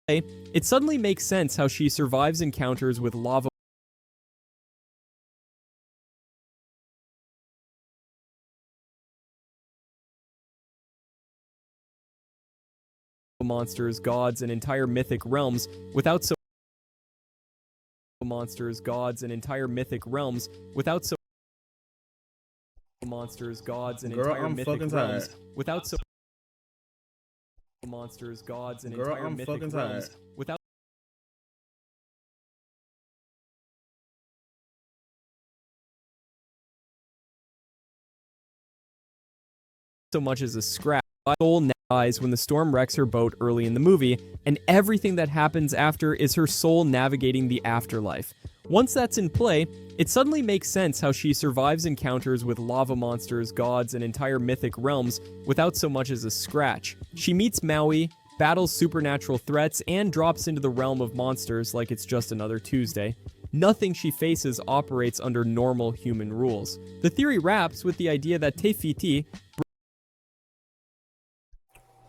it suddenly makes sense how she survives encounters with lava monsters, gods, and entire mythic realms without so monsters, gods, and entire mythic realms without so monsters, gods, and Girl, entire I'm mythic fucking realms tired. without so monsters, gods, and Girl, entire I'm mythic fucking realms tired. without so much as a scratch. Soul dies when the storm wrecks her boat early in the movie, and everything that happens after is her soul navigating the afterlife. Once that's in play, it suddenly makes sense how she survives encounters with lava monsters, gods, and entire mythic realms without so much as a scratch. She meets Maui, battles supernatural threats, and drops into the realm of monsters like it's just another Tuesday. Nothing she faces operates under normal human rules. The theory wraps with the idea that Te Fiti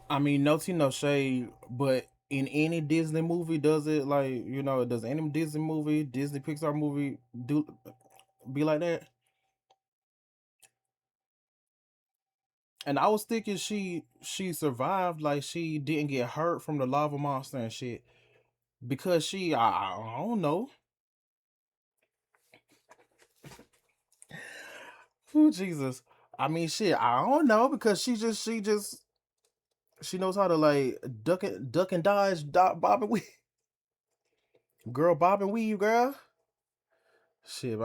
I mean, no tea, no shade, but in any Disney movie, does it like does any Disney movie, Disney Pixar movie do be like that? And I was thinking she survived, like she didn't get hurt from the lava monster and shit because I don't know. Oh Jesus. I mean shit, I don't know because she knows how to like duck and dodge, bob and weave. Girl, bob and weave, girl. Shit,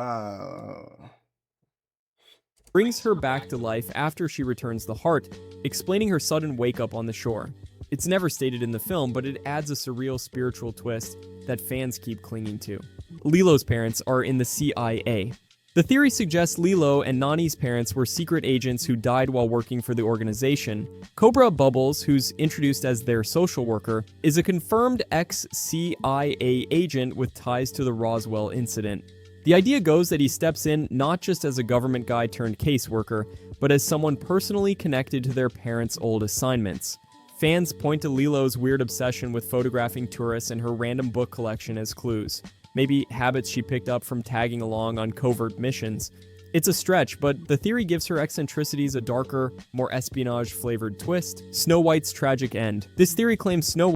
brings her back to life after she returns the heart, explaining her sudden wake up on the shore. It's never stated in the film, but it adds a surreal spiritual twist that fans keep clinging to. Lilo's parents are in the CIA. The theory suggests Lilo and Nani's parents were secret agents who died while working for the organization. Cobra Bubbles, who's introduced as their social worker, is a confirmed ex-CIA agent with ties to the Roswell incident. The idea goes that he steps in not just as a government guy turned caseworker, but as someone personally connected to their parents' old assignments. Fans point to Lilo's weird obsession with photographing tourists and her random book collection as clues. Maybe habits she picked up from tagging along on covert missions. It's a stretch, but the theory gives her eccentricities a darker, more espionage-flavored twist. Snow White's tragic end. This theory claims Snow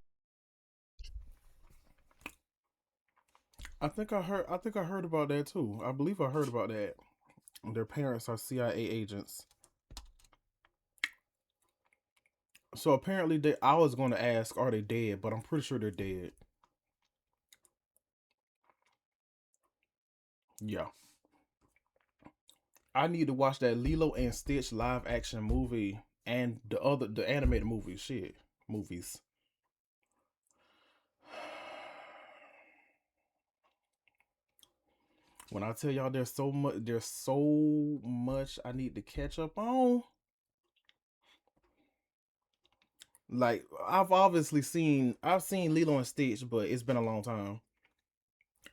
I think I heard about that too. I believe I heard about that. Their parents are CIA agents. So apparently I was going to ask, are they dead? But I'm pretty sure they're dead. Yeah. I need to watch that Lilo and Stitch live action movie and the animated movie. Shit. Movies. When I tell y'all there's so much I need to catch up on. Like I've seen Lilo and Stitch, but it's been a long time.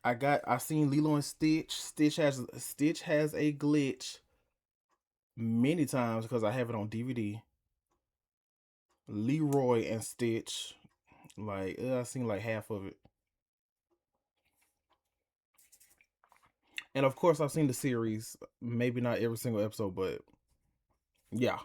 I've seen Lilo and Stitch. Stitch has a glitch many times because I have it on DVD. Leroy and Stitch, like I've seen like half of it. And of course I've seen the series, maybe not every single episode, but yeah.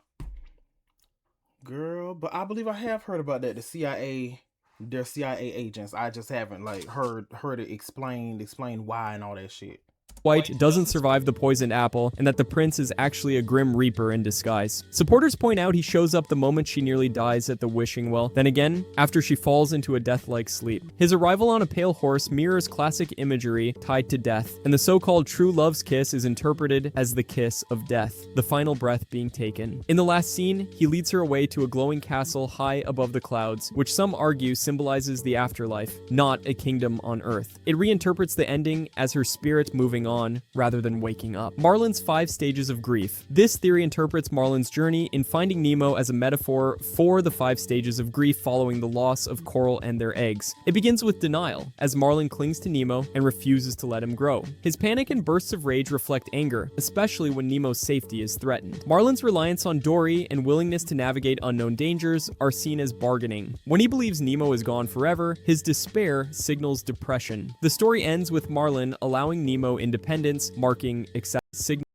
Girl, but I believe I have heard about that. The CIA, they're CIA agents. I just haven't like heard it explained why and all that shit. White doesn't survive the poisoned apple, and that the prince is actually a grim reaper in disguise. Supporters point out he shows up the moment she nearly dies at the wishing well, then again, after she falls into a death-like sleep. His arrival on a pale horse mirrors classic imagery tied to death, and the so-called true love's kiss is interpreted as the kiss of death, the final breath being taken. In the last scene, he leads her away to a glowing castle high above the clouds, which some argue symbolizes the afterlife, not a kingdom on earth. It reinterprets the ending as her spirit moving on on rather than waking up. Marlin's 5 stages of grief. This theory interprets Marlin's journey in Finding Nemo as a metaphor for the 5 stages of grief following the loss of coral and their eggs. It begins with denial, as Marlin clings to Nemo and refuses to let him grow. His panic and bursts of rage reflect anger, especially when Nemo's safety is threatened. Marlin's reliance on Dory and willingness to navigate unknown dangers are seen as bargaining. When he believes Nemo is gone forever, his despair signals depression. The story ends with Marlin allowing Nemo independence, marking acceptance.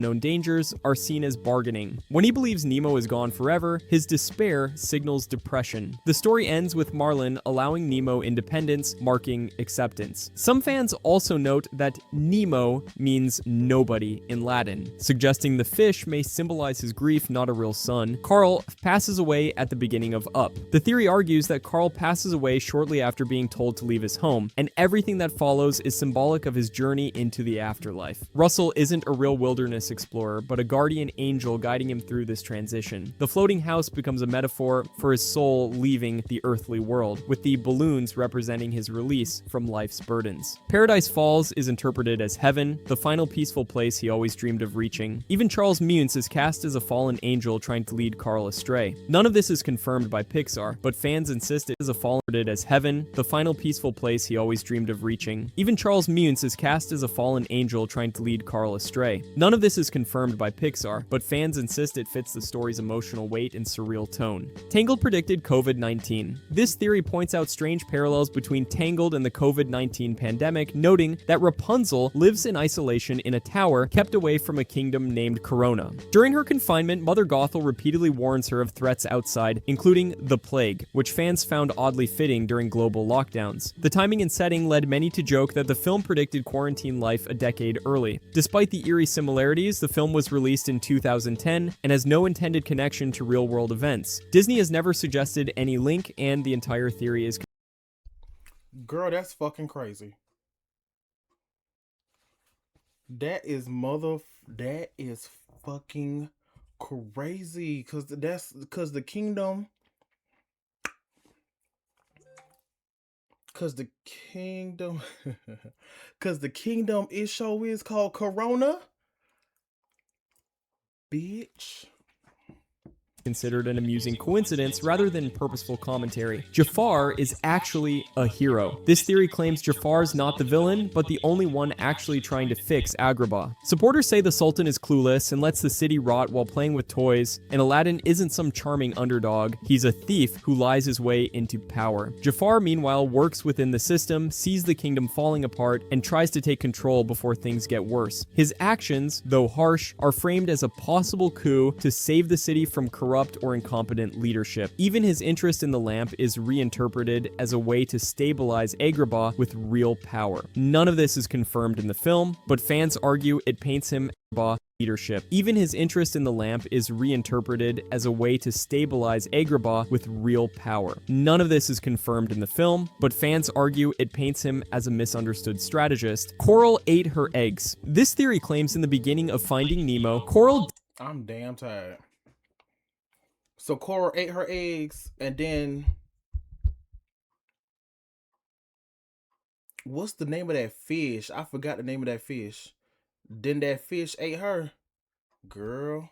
Known dangers are seen as bargaining. When he believes Nemo is gone forever, his despair signals depression. The story ends with Marlin allowing Nemo independence, marking acceptance. Some fans also note that Nemo means nobody in Latin, suggesting the fish may symbolize his grief, not a real son. Carl passes away at the beginning of Up. The theory argues that Carl passes away shortly after being told to leave his home, and everything that follows is symbolic of his journey into the afterlife. Russell isn't a real wilderness explorer, but a guardian angel guiding him through this transition. The floating house becomes a metaphor for his soul leaving the earthly world, with the balloons representing his release from life's burdens. Paradise Falls is interpreted as heaven, the final peaceful place he always dreamed of reaching. Even Charles Muntz is cast as a fallen angel trying to lead Carl astray. None of this is confirmed by Pixar, but fans insist it is a fallen as heaven, the final peaceful place he always dreamed of reaching. Even Charles Muntz is cast as a fallen angel trying to lead Carl astray. None of this is confirmed by Pixar, but fans insist it fits the story's emotional weight and surreal tone. Tangled predicted COVID-19. This theory points out strange parallels between Tangled and the COVID-19 pandemic, noting that Rapunzel lives in isolation in a tower kept away from a kingdom named Corona. During her confinement, Mother Gothel repeatedly warns her of threats outside, including the plague, which fans found oddly fitting during global lockdowns. The timing and setting led many to joke that the film predicted quarantine life a decade early. Despite the eerie similarities, the film was released in 2010 and has no intended connection to real-world events. Disney has never suggested any link, and the entire theory is... Girl, that's fucking crazy. That is fucking crazy. Cause the kingdom... Cause the kingdom is show is called Corona. Bitch. Considered an amusing coincidence rather than purposeful commentary. Jafar is actually a hero. This theory claims Jafar's not the villain, but the only one actually trying to fix Agrabah. Supporters say the Sultan is clueless and lets the city rot while playing with toys, and Aladdin isn't some charming underdog. He's a thief who lies his way into power. Jafar, meanwhile, works within the system, sees the kingdom falling apart, and tries to take control before things get worse. His actions, though harsh, are framed as a possible coup to save the city from corrupt or incompetent leadership. Even his interest in the lamp is reinterpreted as a way to stabilize Agrabah with real power. None of this is confirmed in the film, but fans argue it paints him as leadership. Even his interest in the lamp is reinterpreted as a way to stabilize Agrabah with real power. None of this is confirmed in the film, but fans argue it paints him as a misunderstood strategist. Coral ate her eggs. This theory claims in the beginning of Finding Nemo, Coral... I'm damn tired. So Coral ate her eggs, and then what's the name of that fish? I forgot the name of that fish. Then that fish ate her. Girl.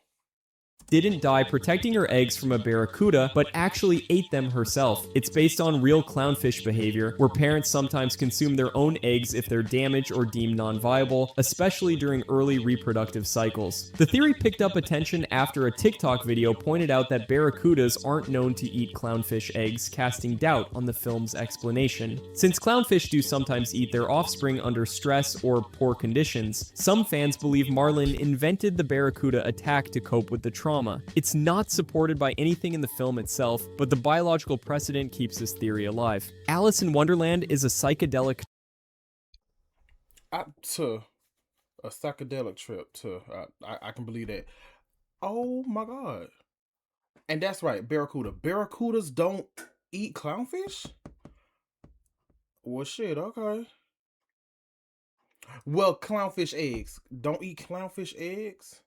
Didn't die protecting her eggs from a barracuda, but actually ate them herself. It's based on real clownfish behavior, where parents sometimes consume their own eggs if they're damaged or deemed non-viable, especially during early reproductive cycles. The theory picked up attention after a TikTok video pointed out that barracudas aren't known to eat clownfish eggs, casting doubt on the film's explanation. Since clownfish do sometimes eat their offspring under stress or poor conditions, some fans believe Marlin invented the barracuda attack to cope with the trauma. It's not supported by anything in the film itself, but the biological precedent keeps this theory alive. Alice in Wonderland is a psychedelic... To a psychedelic trip to... I can believe that. Oh my god. And that's right, barracuda. Barracudas don't eat clownfish? Well, shit, okay. Well, clownfish eggs. Don't eat clownfish eggs?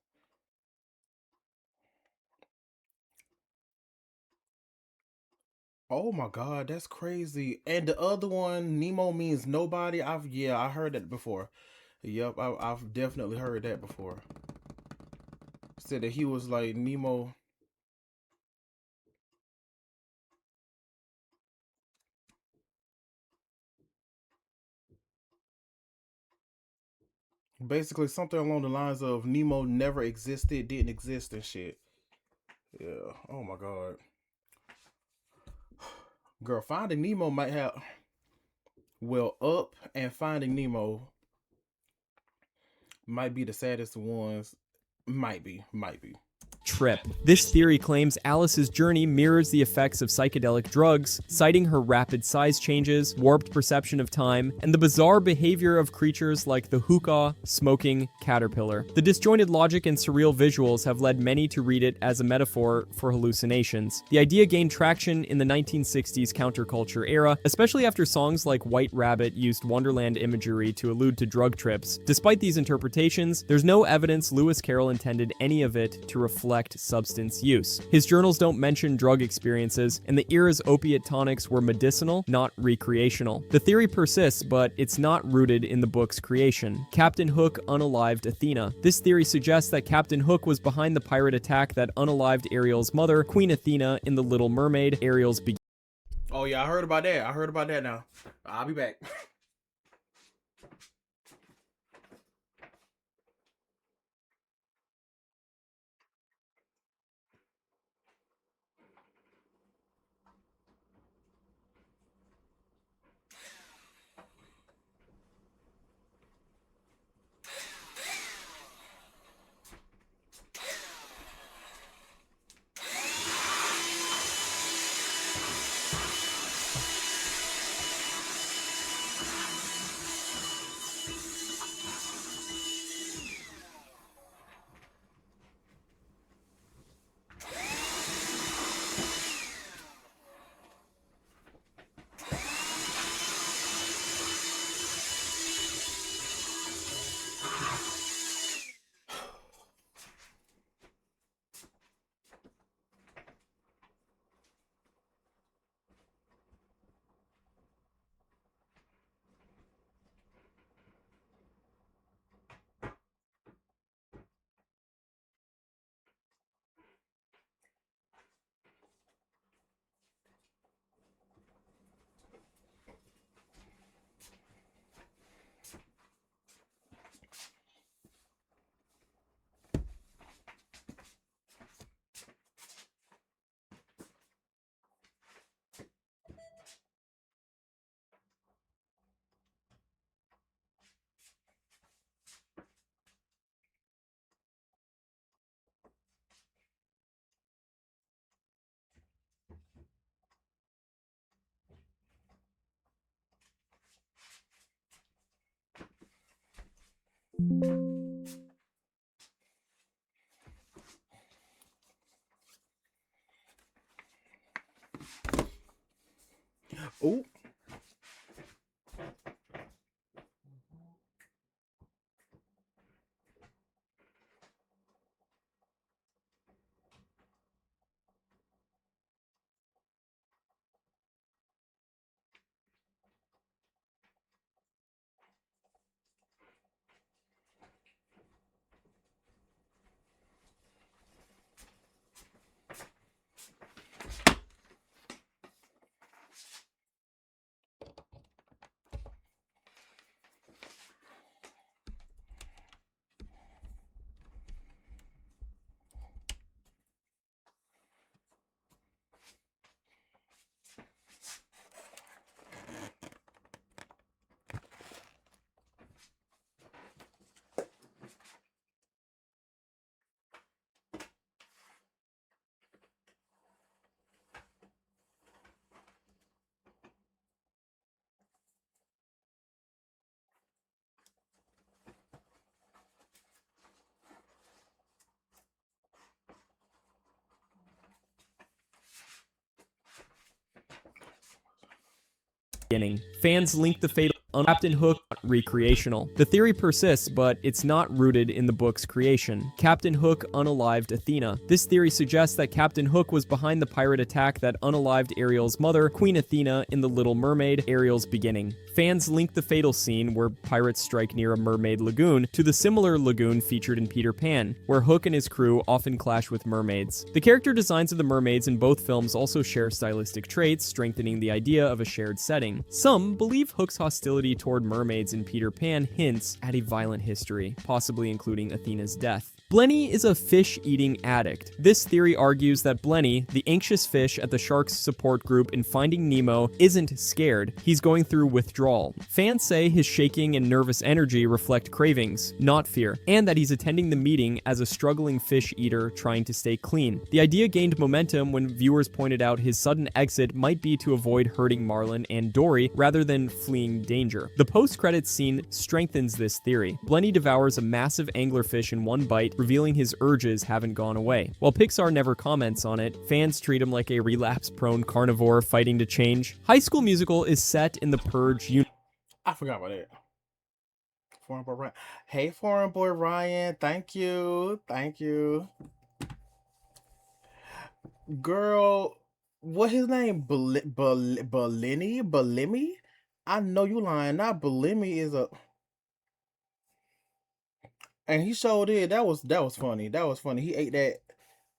Oh my god, that's crazy. And the other one, Nemo means nobody. I heard that before. Yep, I've definitely heard that before. Said that he was like Nemo. Basically, something along the lines of Nemo never existed, didn't exist, and shit. Yeah. Oh my god. Girl, Finding Nemo might have. Well, Up and Finding Nemo might be the saddest ones. Might be. Trip. This theory claims Alice's journey mirrors the effects of psychedelic drugs, citing her rapid size changes, warped perception of time, and the bizarre behavior of creatures like the hookah, smoking caterpillar. The disjointed logic and surreal visuals have led many to read it as a metaphor for hallucinations. The idea gained traction in the 1960s counterculture era, especially after songs like White Rabbit used Wonderland imagery to allude to drug trips. Despite these interpretations, there's no evidence Lewis Carroll intended any of it to reflect substance use. His journals don't mention drug experiences, and the era's opiate tonics were medicinal, not recreational. The theory persists, but it's not rooted in the book's creation. Captain Hook unalived Athena. This theory suggests that Captain Hook was behind the pirate attack that unalived Ariel's mother, Queen Athena, in The Little Mermaid, Ariel's Oh yeah, I heard about that. I heard about that now. I'll be back. Oh. beginning. Fans link the fatal Captain Hook recreational. The theory persists, but it's not rooted in the book's creation. Captain Hook unalived Athena. This theory suggests that Captain Hook was behind the pirate attack that unalived Ariel's mother, Queen Athena, in The Little Mermaid, Ariel's beginning. Fans link the fatal scene where pirates strike near a mermaid lagoon to the similar lagoon featured in Peter Pan, where Hook and his crew often clash with mermaids. The character designs of the mermaids in both films also share stylistic traits, strengthening the idea of a shared setting. Some believe Hook's hostility toward mermaids in Peter Pan hints at a violent history, possibly including Athena's death. Blenny is a fish-eating addict. This theory argues that Blenny, the anxious fish at the shark's support group in Finding Nemo, isn't scared. He's going through withdrawal. Fans say his shaking and nervous energy reflect cravings, not fear, and that he's attending the meeting as a struggling fish eater trying to stay clean. The idea gained momentum when viewers pointed out his sudden exit might be to avoid hurting Marlin and Dory rather than fleeing danger. The post-credits scene strengthens this theory. Blenny devours a massive anglerfish in one bite, revealing his urges haven't gone away. While Pixar never comments on it, fans treat him like a relapse-prone carnivore fighting to change. High School Musical is set in the Purge universe. I forgot about that. Foreign boy Ryan. Hey, foreign boy Ryan. Thank you. Thank you. Girl, what his name? Bellini? I know you lying. Not Bellini is a... And he showed it. That was funny. That was funny. He ate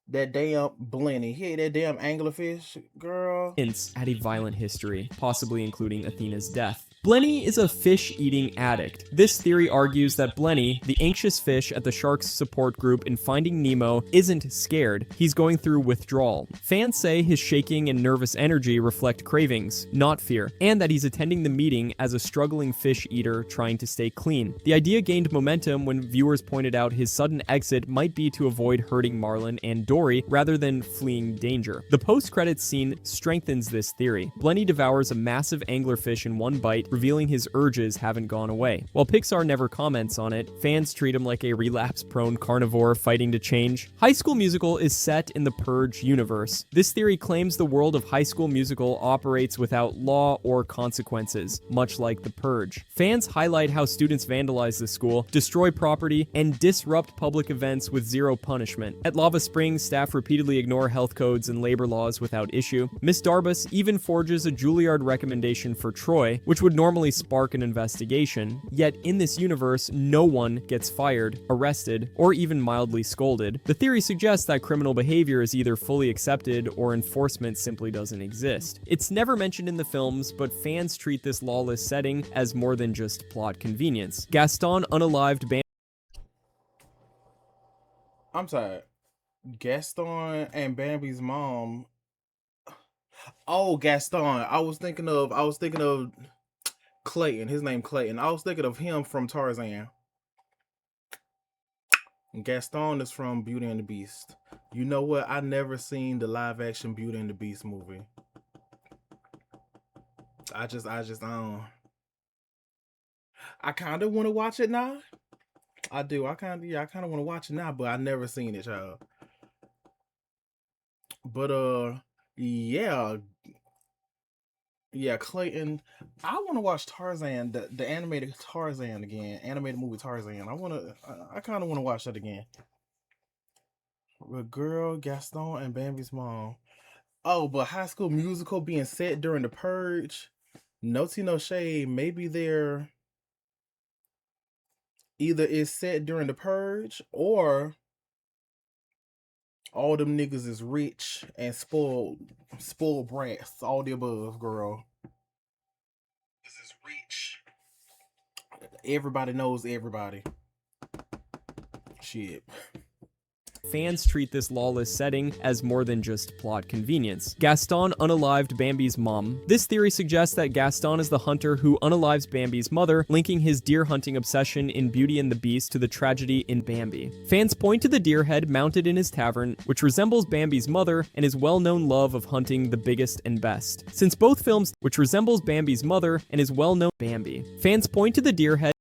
that damn Blenny. He ate that damn anglerfish, girl. Hints at a violent history, possibly including Athena's death. Blenny is a fish-eating addict. This theory argues that Blenny, the anxious fish at the shark's support group in Finding Nemo, isn't scared. He's going through withdrawal. Fans say his shaking and nervous energy reflect cravings, not fear, and that he's attending the meeting as a struggling fish eater trying to stay clean. The idea gained momentum when viewers pointed out his sudden exit might be to avoid hurting Marlin and Dory rather than fleeing danger. The post-credits scene strengthens this theory. Blenny devours a massive anglerfish in one bite, revealing his urges haven't gone away. While Pixar never comments on it, fans treat him like a relapse-prone carnivore fighting to change. High School Musical is set in the Purge universe. This theory claims the world of High School Musical operates without law or consequences, much like the Purge. Fans highlight how students vandalize the school, destroy property, and disrupt public events with zero punishment. At Lava Springs, staff repeatedly ignore health codes and labor laws without issue. Miss Darbus even forges a Juilliard recommendation for Troy, which would normally spark an investigation, yet in this universe, no one gets fired, arrested, or even mildly scolded. The theory suggests that criminal behavior is either fully accepted or enforcement simply doesn't exist. It's never mentioned in the films, but fans treat this lawless setting as more than just plot convenience. Gaston unalived I'm sorry. Gaston and Bambi's mom. Oh, Gaston. I was thinking of Clayton. His name Clayton. I was thinking of him from Tarzan. Gaston is from Beauty and the Beast. You know what? I never seen the live action Beauty and the Beast movie. I don't. I kind of want to watch it now. I do. I kind of want to watch it now, but I never seen it, child. But yeah. Yeah, Clayton. I want to watch Tarzan, the animated Tarzan again. Animated movie Tarzan. I kind of want to watch that again. The girl, Gaston, and Bambi's mom. Oh, but High School Musical being set during the Purge. No tea, no shade. Maybe they're either it's set during the Purge or all them niggas is rich and spoiled brats. All the above, girl. This is rich. Everybody knows everybody. Shit. Fans treat this lawless setting as more than just plot convenience. Gaston unalived Bambi's mom. This theory suggests that Gaston is the hunter who unalives Bambi's mother, linking his deer hunting obsession in Beauty and the Beast to the tragedy in Bambi. Fans point to the deer head mounted in his tavern, which resembles Bambi's mother and his well-known love of hunting the biggest and best. Since both films, which resembles Bambi's mother and is well-known Bambi. Fans point to the deer head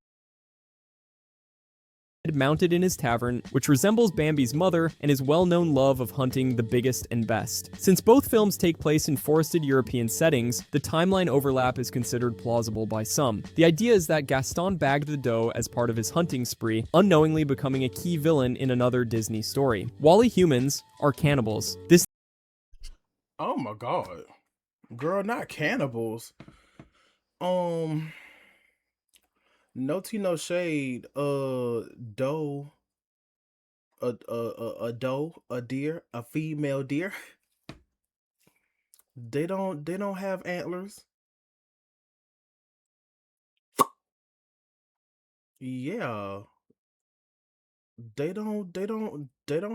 mounted in his tavern, which resembles Bambi's mother and his well-known love of hunting the biggest and best. Since both films take place in forested European settings, the timeline overlap is considered plausible by some. The idea is that Gaston bagged the doe as part of his hunting spree, unknowingly becoming a key villain in another Disney story. Wally humans are cannibals. This Oh my god. Girl, not cannibals. No tea, no shade. Doe, a doe, a deer, a female deer. They don't have antlers. Yeah, they don't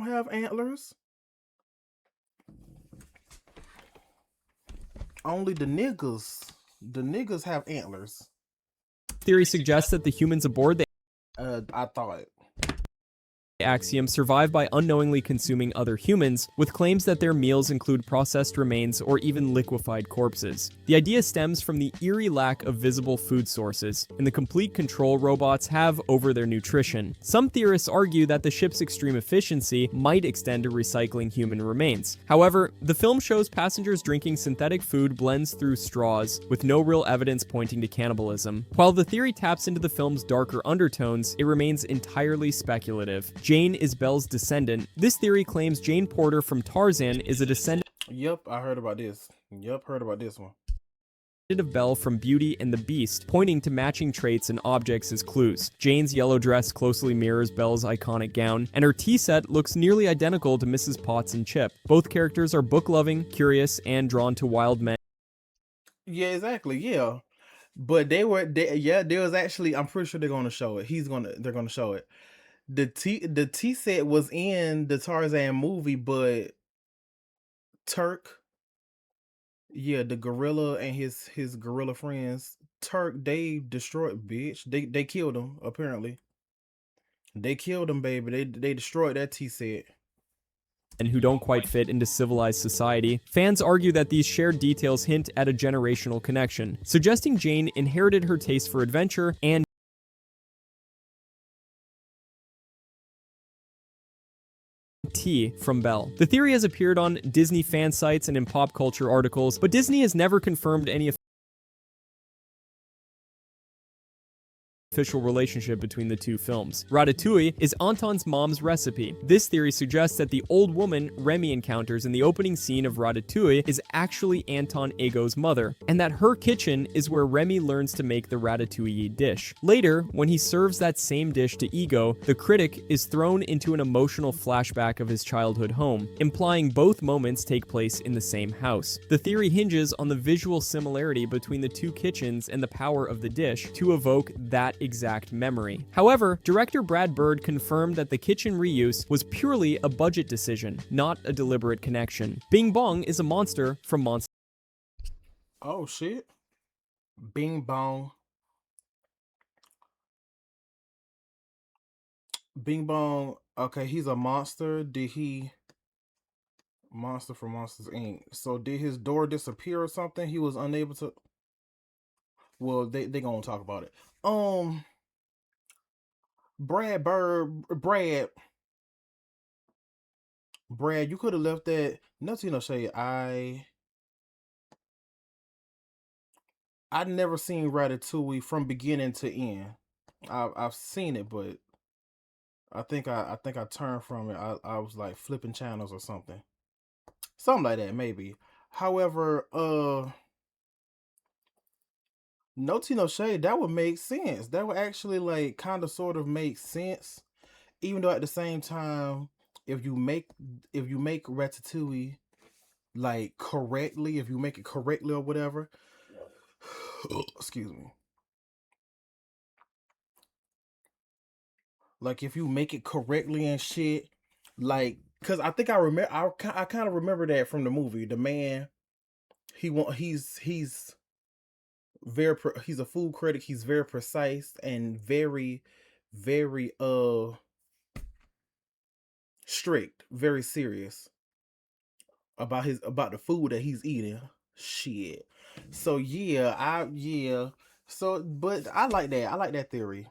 have antlers. Only the niggas. The niggas have antlers. theory suggests that the humans aboard the I thought. Axiom survive by unknowingly consuming other humans, with claims that their meals include processed remains or even liquefied corpses. The idea stems from the eerie lack of visible food sources and the complete control robots have over their nutrition. Some theorists argue that the ship's extreme efficiency might extend to recycling human remains. However, the film shows passengers drinking synthetic food blends through straws, with no real evidence pointing to cannibalism. While the theory taps into the film's darker undertones, it remains entirely speculative. Jane is Belle's descendant. This theory claims Jane Porter from Tarzan is a descendant Yep, I heard about this. Heard about this one. of Belle from Beauty and the Beast, pointing to matching traits and objects as clues. Jane's yellow dress closely mirrors Belle's iconic gown, and her tea set looks nearly identical to Mrs. Potts and Chip. Both characters are book-loving, curious, and drawn to wild men. Yeah, exactly. Yeah. But there was actually, I'm pretty sure they're gonna show it. They're gonna show it. The tea set was in the Tarzan movie, but Turk, yeah, the gorilla and his gorilla friends, Turk, they destroyed bitch. They killed him, apparently. They killed him, baby. They destroyed that tea set. And who don't quite fit into civilized society. Fans argue that these shared details hint at a generational connection, suggesting Jane inherited her taste for adventure and tea from Belle. The theory has appeared on Disney fan sites and in pop culture articles, but Disney has never confirmed any official relationship between the two films. Ratatouille is Anton's mom's recipe. This theory suggests that the old woman Remy encounters in the opening scene of Ratatouille is actually Anton Ego's mother, and that her kitchen is where Remy learns to make the ratatouille dish. Later, when he serves that same dish to Ego, the critic is thrown into an emotional flashback of his childhood home, implying both moments take place in the same house. The theory hinges on the visual similarity between the two kitchens and the power of the dish to evoke that exact memory. However, director Brad Bird confirmed that the kitchen reuse was purely a budget decision, not a deliberate connection. Bing Bong is a monster from Monster. Oh shit. Bing Bong. Bing Bong. Okay, he's a monster. Monster from Monsters Inc. So did his door disappear or something? He was unable to. Well, they gonna talk about it. Brad, you could have left that. Nothing, no shade. I'd never seen Ratatouille from beginning to end. I've seen it, but I think I turned from it. I was like flipping channels or something like that maybe. However, no tea, no shade. That would make sense. That would actually like kind of sort of make sense. Even though at the same time, if you make Ratatouille like correctly, if you make it correctly or whatever, excuse me. Like if you make it correctly and shit, like because I think I remember I kind of remember that from the movie. The man, he's he's a food critic. He's very precise and very very strict, very serious about the food that he's eating. Shit. So yeah. So but I like that. I like that theory.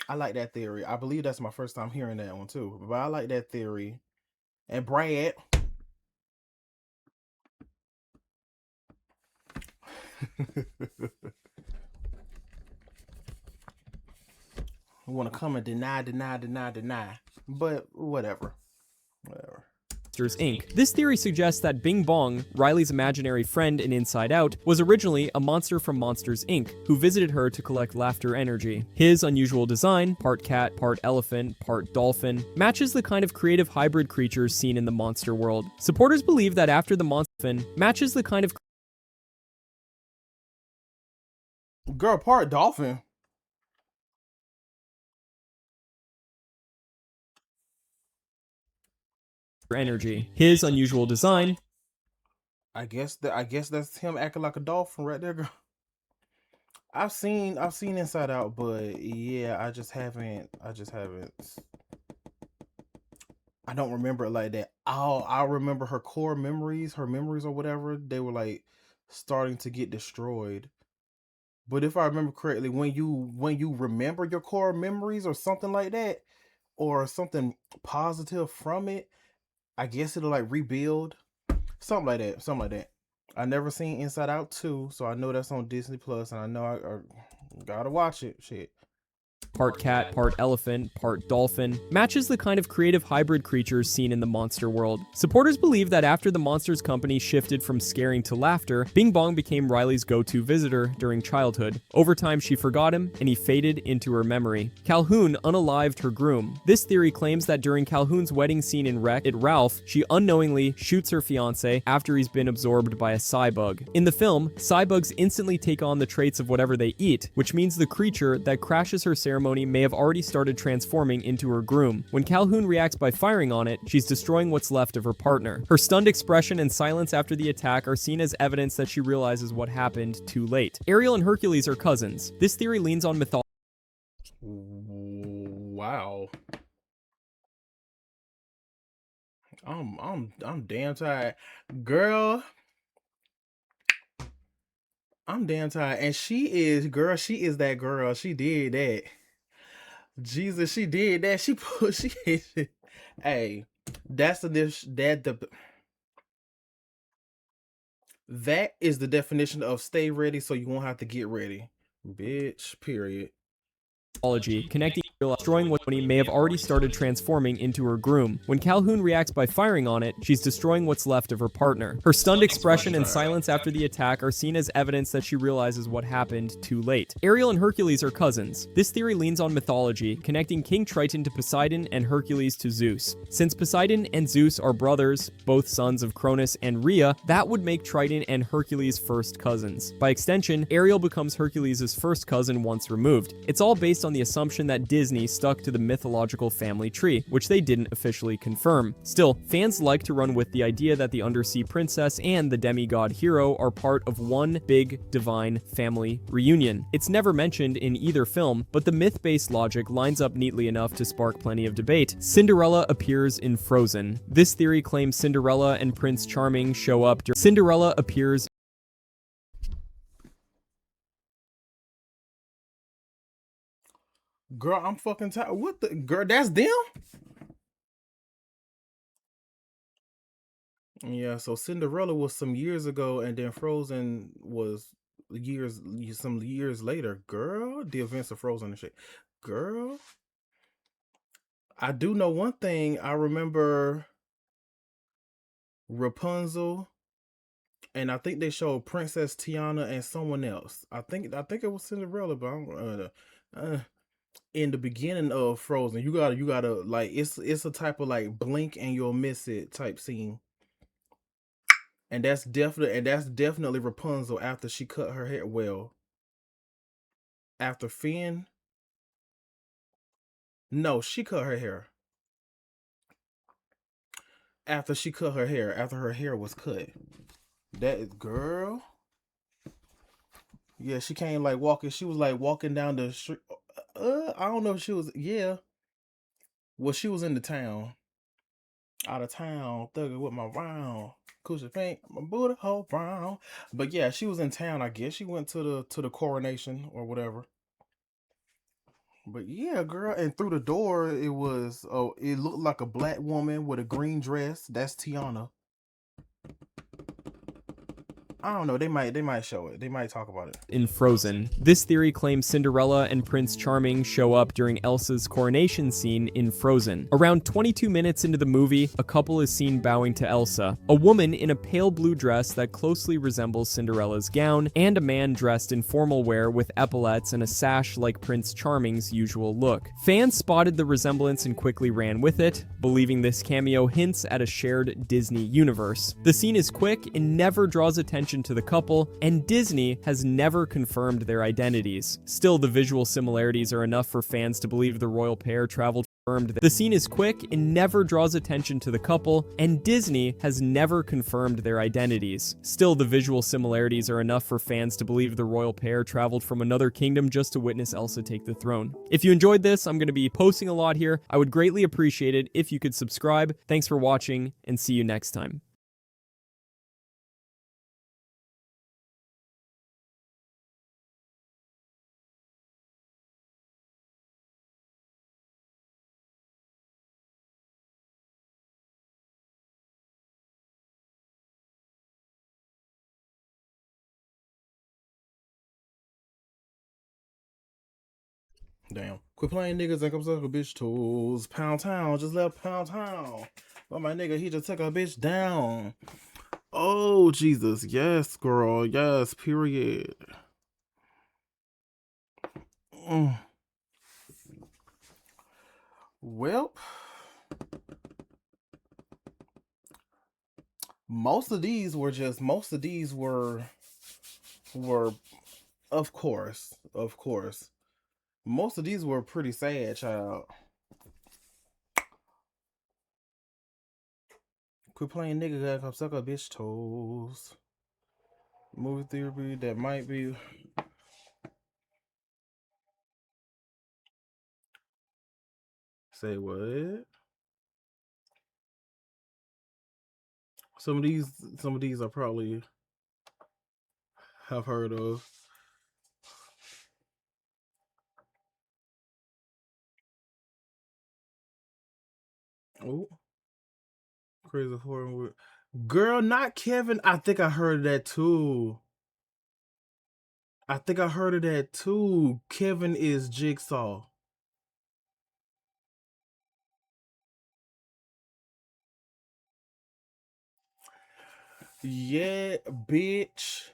I like that theory. I believe that's my first time hearing that one too. But I like that theory. And Brad. Want to come and deny. But whatever. Monsters, Inc. This theory suggests that Bing Bong, Riley's imaginary friend in Inside Out, was originally a monster from Monsters, Inc., who visited her to collect laughter energy. His unusual design, part cat, part elephant, part dolphin, matches the kind of creative hybrid creatures seen in the monster world. Supporters believe that after the monster matches the kind of girl, part dolphin. energy. His unusual design. I guess that's him acting like a dolphin right there, girl. I've seen Inside Out, but yeah, I just haven't. I don't remember it like that. I remember her core memories, her memories or whatever. They were like starting to get destroyed. But if I remember correctly, when you remember your core memories or something like that, or something positive from it, I guess it'll like rebuild. Something like that. I never seen Inside Out 2, so I know that's on Disney Plus, and I know I gotta watch it. Shit. Part cat, part elephant, part dolphin, matches the kind of creative hybrid creatures seen in the monster world. Supporters believe that after the Monsters Company shifted from scaring to laughter, Bing Bong became Riley's go-to visitor during childhood. Over time, she forgot him, and he faded into her memory. Calhoun unalived her groom. This theory claims that during Calhoun's wedding scene in Wreck-It Ralph, she unknowingly shoots her fiancé after he's been absorbed by a cybug. In the film, cybugs instantly take on the traits of whatever they eat, which means the creature that crashes her ceremony may have already started transforming into her groom. When Calhoun reacts by firing on it, she's destroying what's left of her partner. Her stunned expression and silence after the attack are seen as evidence that she realizes what happened too late. Ariel and Hercules are cousins. This theory leans on mythology. Wow. I'm damn tired. Girl, I'm damn tired. And she is that girl. She did that. Jesus, she did that. Hey, that's that is the definition of stay ready so you won't have to get ready. Bitch, period. Connecting destroying what may have already started transforming into her groom. When Calhoun reacts by firing on it, she's destroying what's left of her partner. Her stunned expression and silence after the attack are seen as evidence that she realizes what happened too late. Ariel and Hercules are cousins. This theory leans on mythology, connecting King Triton to Poseidon and Hercules to Zeus. Since Poseidon and Zeus are brothers, both sons of Cronus and Rhea, that would make Triton and Hercules first cousins. By extension, Ariel becomes Hercules' first cousin once removed. It's all based on the assumption that Disney stuck to the mythological family tree, which they didn't officially confirm. Still, fans like to run with the idea that the undersea princess and the demigod hero are part of one big divine family reunion. It's never mentioned in either film, but the myth-based logic lines up neatly enough to spark plenty of debate. Cinderella appears in Frozen. This theory claims Cinderella and Prince Charming show up during Cinderella appears Girl, I'm fucking tired. What the girl? That's them? Yeah, so Cinderella was some years ago, and then Frozen was some years later. Girl, the events of Frozen and shit. Girl, I do know one thing. I remember Rapunzel, and I think they showed Princess Tiana and someone else. I think it was Cinderella, but in the beginning of Frozen, you gotta like it's a type of like blink and you'll miss it type scene. And that's definitely Rapunzel after she cut her hair. Well, after Finn, no, she cut her hair. After she cut her hair, after her hair was cut. That is girl. Yeah, she came like walking. She was like walking down the street. I don't know if she was. Yeah, well, she was in the town, out of town, thugging with my round. Cushion pink, my booty hole brown. But yeah, she was in town. I guess she went to the coronation or whatever. But yeah, girl, and through the door it was it looked like a black woman with a green dress. That's Tiana. I don't know. They might show it. They might talk about it. In Frozen. This theory claims Cinderella and Prince Charming show up during Elsa's coronation scene in Frozen. Around 22 minutes into the movie, a couple is seen bowing to Elsa, a woman in a pale blue dress that closely resembles Cinderella's gown, and a man dressed in formal wear with epaulettes and a sash like Prince Charming's usual look. Fans spotted the resemblance and quickly ran with it, believing this cameo hints at a shared Disney universe. The scene is quick and never draws attention to the couple, and Disney has never confirmed their identities. Still, the visual similarities are enough for fans to believe the royal pair traveled. The scene is quick and never draws attention to the couple, and Disney has never confirmed their identities. Still, the visual similarities are enough for fans to believe the royal pair traveled from another kingdom just to witness Elsa take the throne. If you enjoyed this, I'm going to be posting a lot here. I would greatly appreciate it if you could subscribe. Thanks for watching, and see you next time. Damn. Quit playing niggas and come suck a bitch tools. Pound Town just left Pound Town. But my nigga, he just took a bitch down. Oh, Jesus. Yes, girl. Yes, period. Well, most of these were of course. Most of these were pretty sad, child. Quit playing nigga, gotta come suck a bitch toes. Movie theory that might be. Say what? Some of these I probably have heard of. Oh, crazy horror movie. Girl, not Kevin. I think I heard of that too. Kevin is Jigsaw. Yeah, bitch.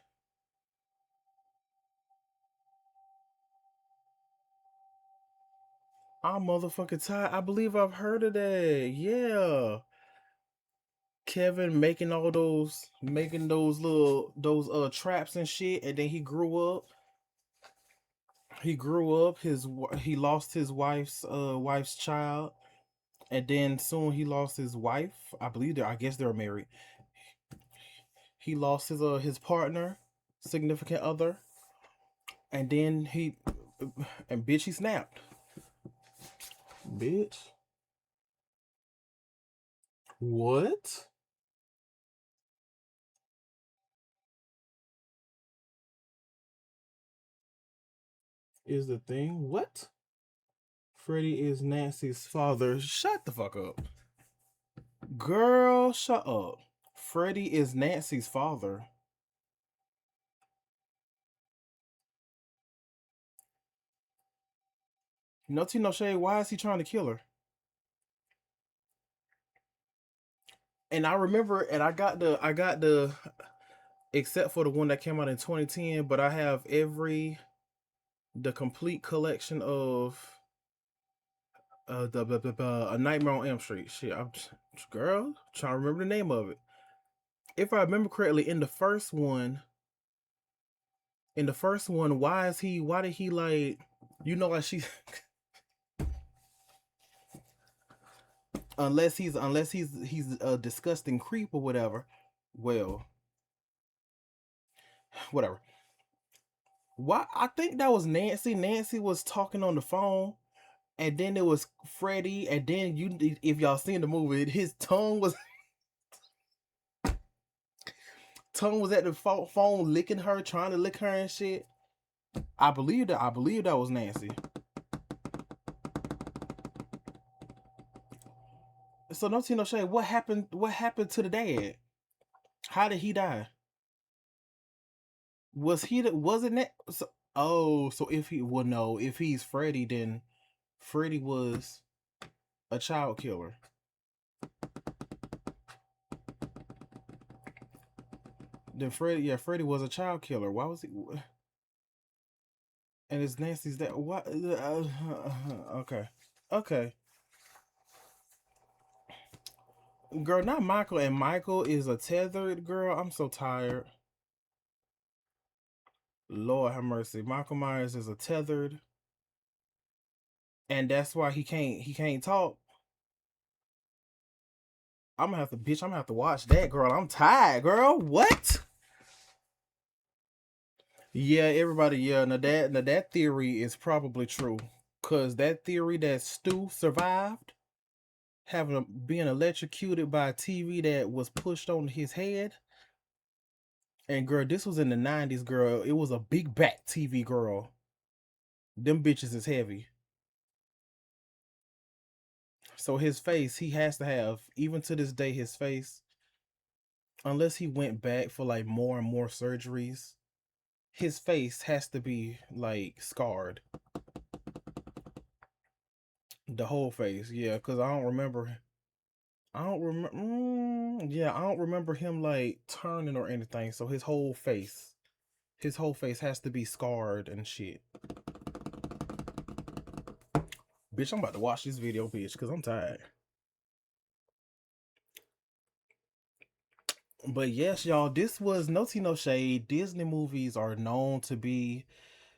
I'm motherfucking tired. I believe I've heard of that. Yeah. Kevin making those traps and shit, and then he grew up. He lost his wife's child, and then soon he lost his wife. I guess they're married. He lost his partner, significant other, and then and bitch, he snapped. Bitch. What is the thing? What? Freddie is Nancy's father. Shut the fuck up. Girl, shut up. Freddie is Nancy's father. No tea, no shade. Why is he trying to kill her? And I remember, and I got the, except for the one that came out in 2010, but I have the complete collection of A Nightmare on Elm Street. Shit, girl, trying to remember the name of it. If I remember correctly, in the first one, why did he like, like she, unless he's a disgusting creep or whatever. Well, whatever. Why? I think that was Nancy. Nancy was talking on the phone, and then it was Freddie, and then if y'all seen the movie, his tongue was at the phone licking her, trying to lick her and shit. I believe that was Nancy. So no tea, no shade. What happened? What happened to the dad? How did he die? Was he the? Wasn't that? So, oh, so if he well, no, if he's Freddy, then Freddy was a child killer. Then Freddy, yeah, Freddy was a child killer. Why was he? And it's Nancy's that. What? Okay, okay, girl, not Michael. And Michael is a tethered girl. I'm so tired. Lord have mercy. Michael Myers is a tethered, and that's why he can't talk. I'm gonna have to, bitch. I'm gonna have to watch that, girl. I'm tired, girl. What? Yeah, everybody. Yeah, now that theory is probably true, cause that theory that Stu survived being electrocuted by a TV that was pushed on his head. And girl, this was in the 90s, girl. It was a big back TV, girl. Them bitches is heavy. So his face, he has to have, even to this day, his face, unless he went back for like more and more surgeries, his face has to be like scarred. The whole face, yeah, because I don't remember. I don't remember. Yeah, I don't remember him like turning or anything. So his whole face has to be scarred and shit. Bitch, I'm about to watch this video, bitch, because I'm tired. But yes, y'all, this was no tea, no shade. Disney movies are known to be,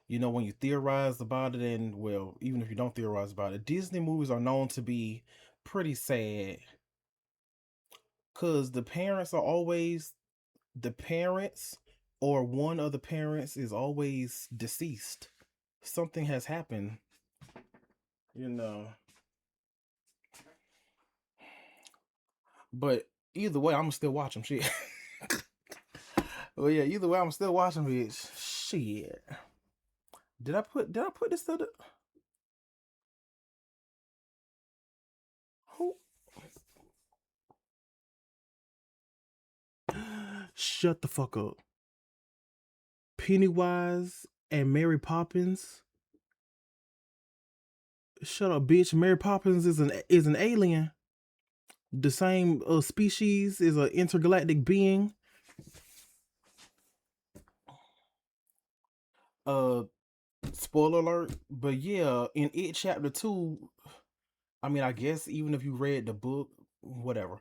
when you theorize about it, and well, even if you don't theorize about it, Disney movies are known to be pretty sad. Because the parents or one of the parents is always deceased. Something has happened, you know. But either way, I'm still watching shit. Well, yeah, either way, I'm still watching bitch. Shit. Did I put this to the who? Shut the fuck up. Pennywise and Mary Poppins. Shut up, bitch. Mary Poppins is an alien. The same species, is an intergalactic being. Uh Spoiler alert. But yeah, in It Chapter 2, I mean, I guess even if you read the book, whatever.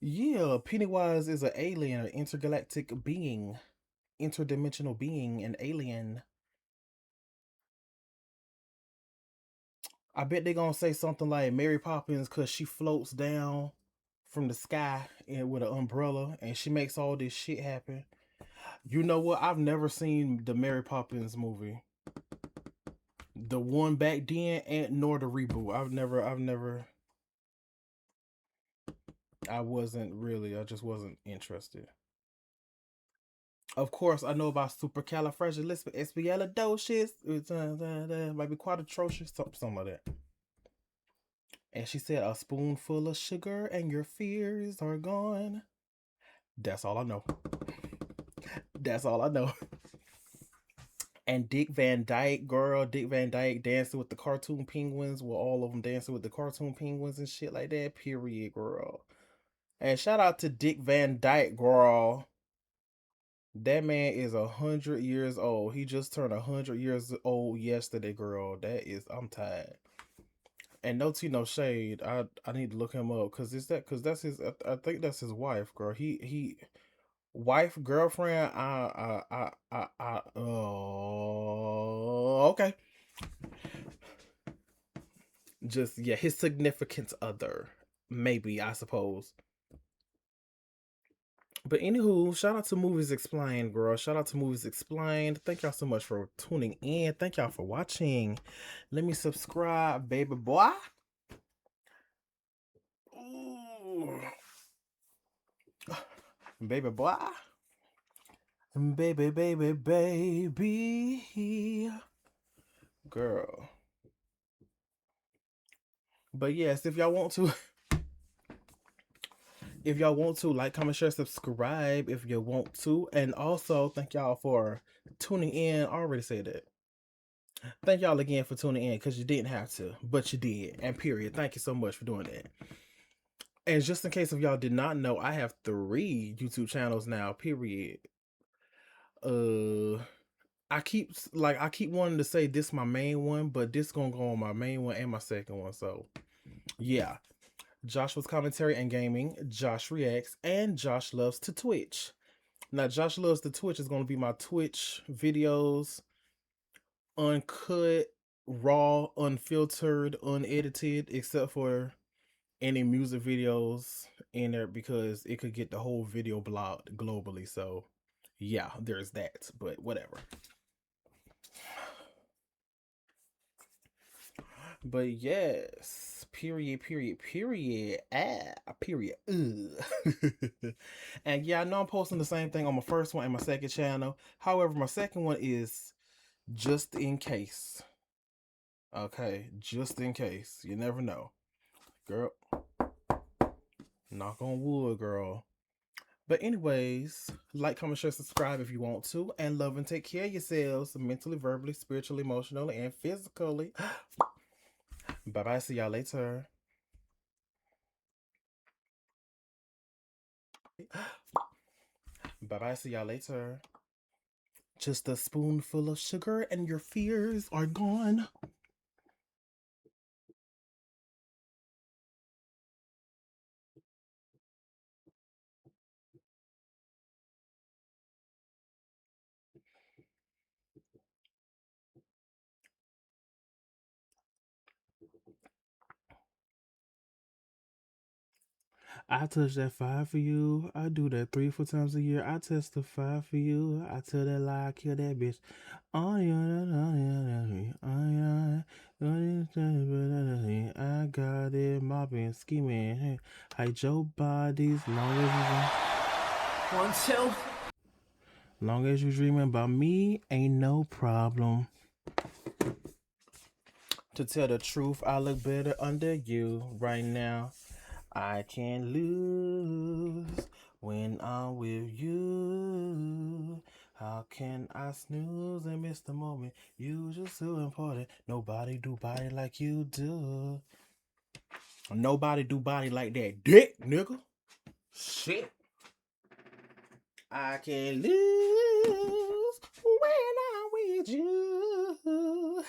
Yeah, Pennywise is an alien, an intergalactic being, interdimensional being, an alien. I bet they gonna say something like Mary Poppins because she floats down from the sky and with an umbrella and she makes all this shit happen. You know what? I've never seen the Mary Poppins movie. The one back then and nor the reboot. I just wasn't interested. Of course, I know about supercalifragilisticexpialidocious. Might be quite atrocious, something like that. And she said, a spoonful of sugar and your fears are gone. That's all I know. That's all I know. And Dick Van Dyke, girl, Dick Van Dyke dancing with the cartoon penguins. Well, all of them dancing with the cartoon penguins and shit like that. Period, girl. And shout out to Dick Van Dyke, girl. That man is 100 years old. He just turned 100 years old yesterday, girl. I'm tired. And no tea, no shade. I need to look him up because that's his. I think that's his wife, girl. He wife, girlfriend. Okay. Just yeah, his significant other, maybe, I suppose. But anywho, shout out to Movies Explained, girl. Shout out to Movies Explained. Thank y'all so much for tuning in. Thank y'all for watching. Let me subscribe, baby boy. Ooh. Baby boy. Baby, baby, baby. Girl. But yes, if y'all want to if y'all want to, like, comment, share, subscribe if you want to. And also, thank y'all for tuning in. I already said that. Thank y'all again for tuning in, because you didn't have to, but you did. And period. Thank you so much for doing that. And just in case if y'all did not know, I have 3 YouTube channels now, period. I keep wanting to say this my main one, but this gonna go on my main one and my second one. So yeah. Joshua's Commentary and Gaming, Josh Reacts, and Josh Loves to Twitch. Now, Josh Loves to Twitch is going to be my Twitch videos, uncut, raw, unfiltered, unedited, except for any music videos in there, because it could get the whole video blocked globally. So yeah, there's that, but whatever. But yes, period. Period. And yeah, I know I'm posting the same thing on my first one and my second channel. However, my second one is just in case. Okay, just in case. You never know. Girl. Knock on wood, girl. But anyways, like, comment, share, subscribe if you want to. And love and take care of yourselves mentally, verbally, spiritually, emotionally, and physically. Bye-bye. See y'all later. Bye-bye. See y'all later. Just a spoonful of sugar and your fears are gone. I touch that 5 for you. I do that 3, 4 times a year. I testify for you. I tell that lie, I kill that bitch. I got it, mobbing, scheming. Hey, hide your bodies long as you dreaming about me, ain't no problem. To tell the truth, I look better under you right now. I can't lose when I'm with you. How can I snooze and miss the moment? You just so important. Nobody do body like you do. Nobody do body like that dick, nigga. Shit. I can't lose when I'm with you.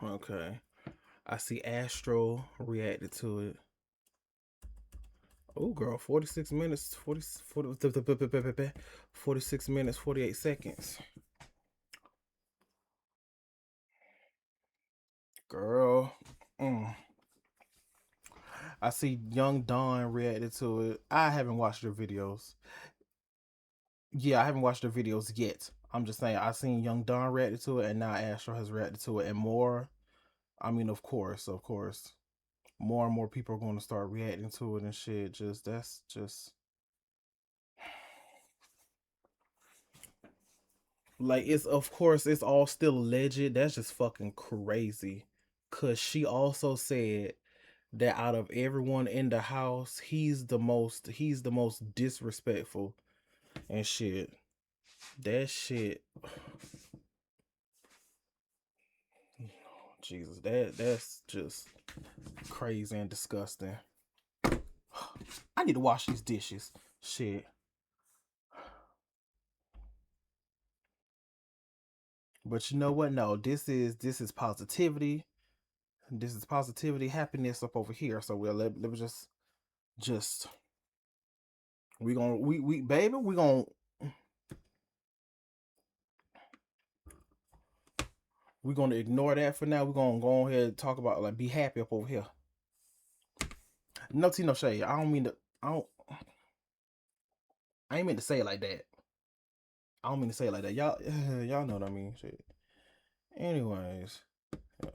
Okay. I see Astro reacted to it. Oh, girl, 46 minutes, 46 minutes, 48 seconds. Girl. I see Young Dawn reacted to it. I haven't watched their videos. Yeah, I haven't watched their videos yet. I'm just saying, I seen Young Dawn reacted to it, and now Astro has reacted to it, and more. I mean, of course, more and more people are going to start reacting to it and shit. That's just like, it's, of course, it's all still alleged. That's just fucking crazy. Cause she also said that out of everyone in the house, he's the most disrespectful and shit. That shit. Jesus, that's just crazy and disgusting. I need to wash these dishes. Shit. But you know what? No, this is positivity. This is positivity, happiness up over here. So let me just we gonna we baby, we gonna ignore that for now. We're gonna go ahead and talk about, like, be happy up over here. No tea, no shade. I ain't mean to say it like that. I don't mean to say it like that. Y'all, y'all know what I mean. Shit. Anyways, yeah.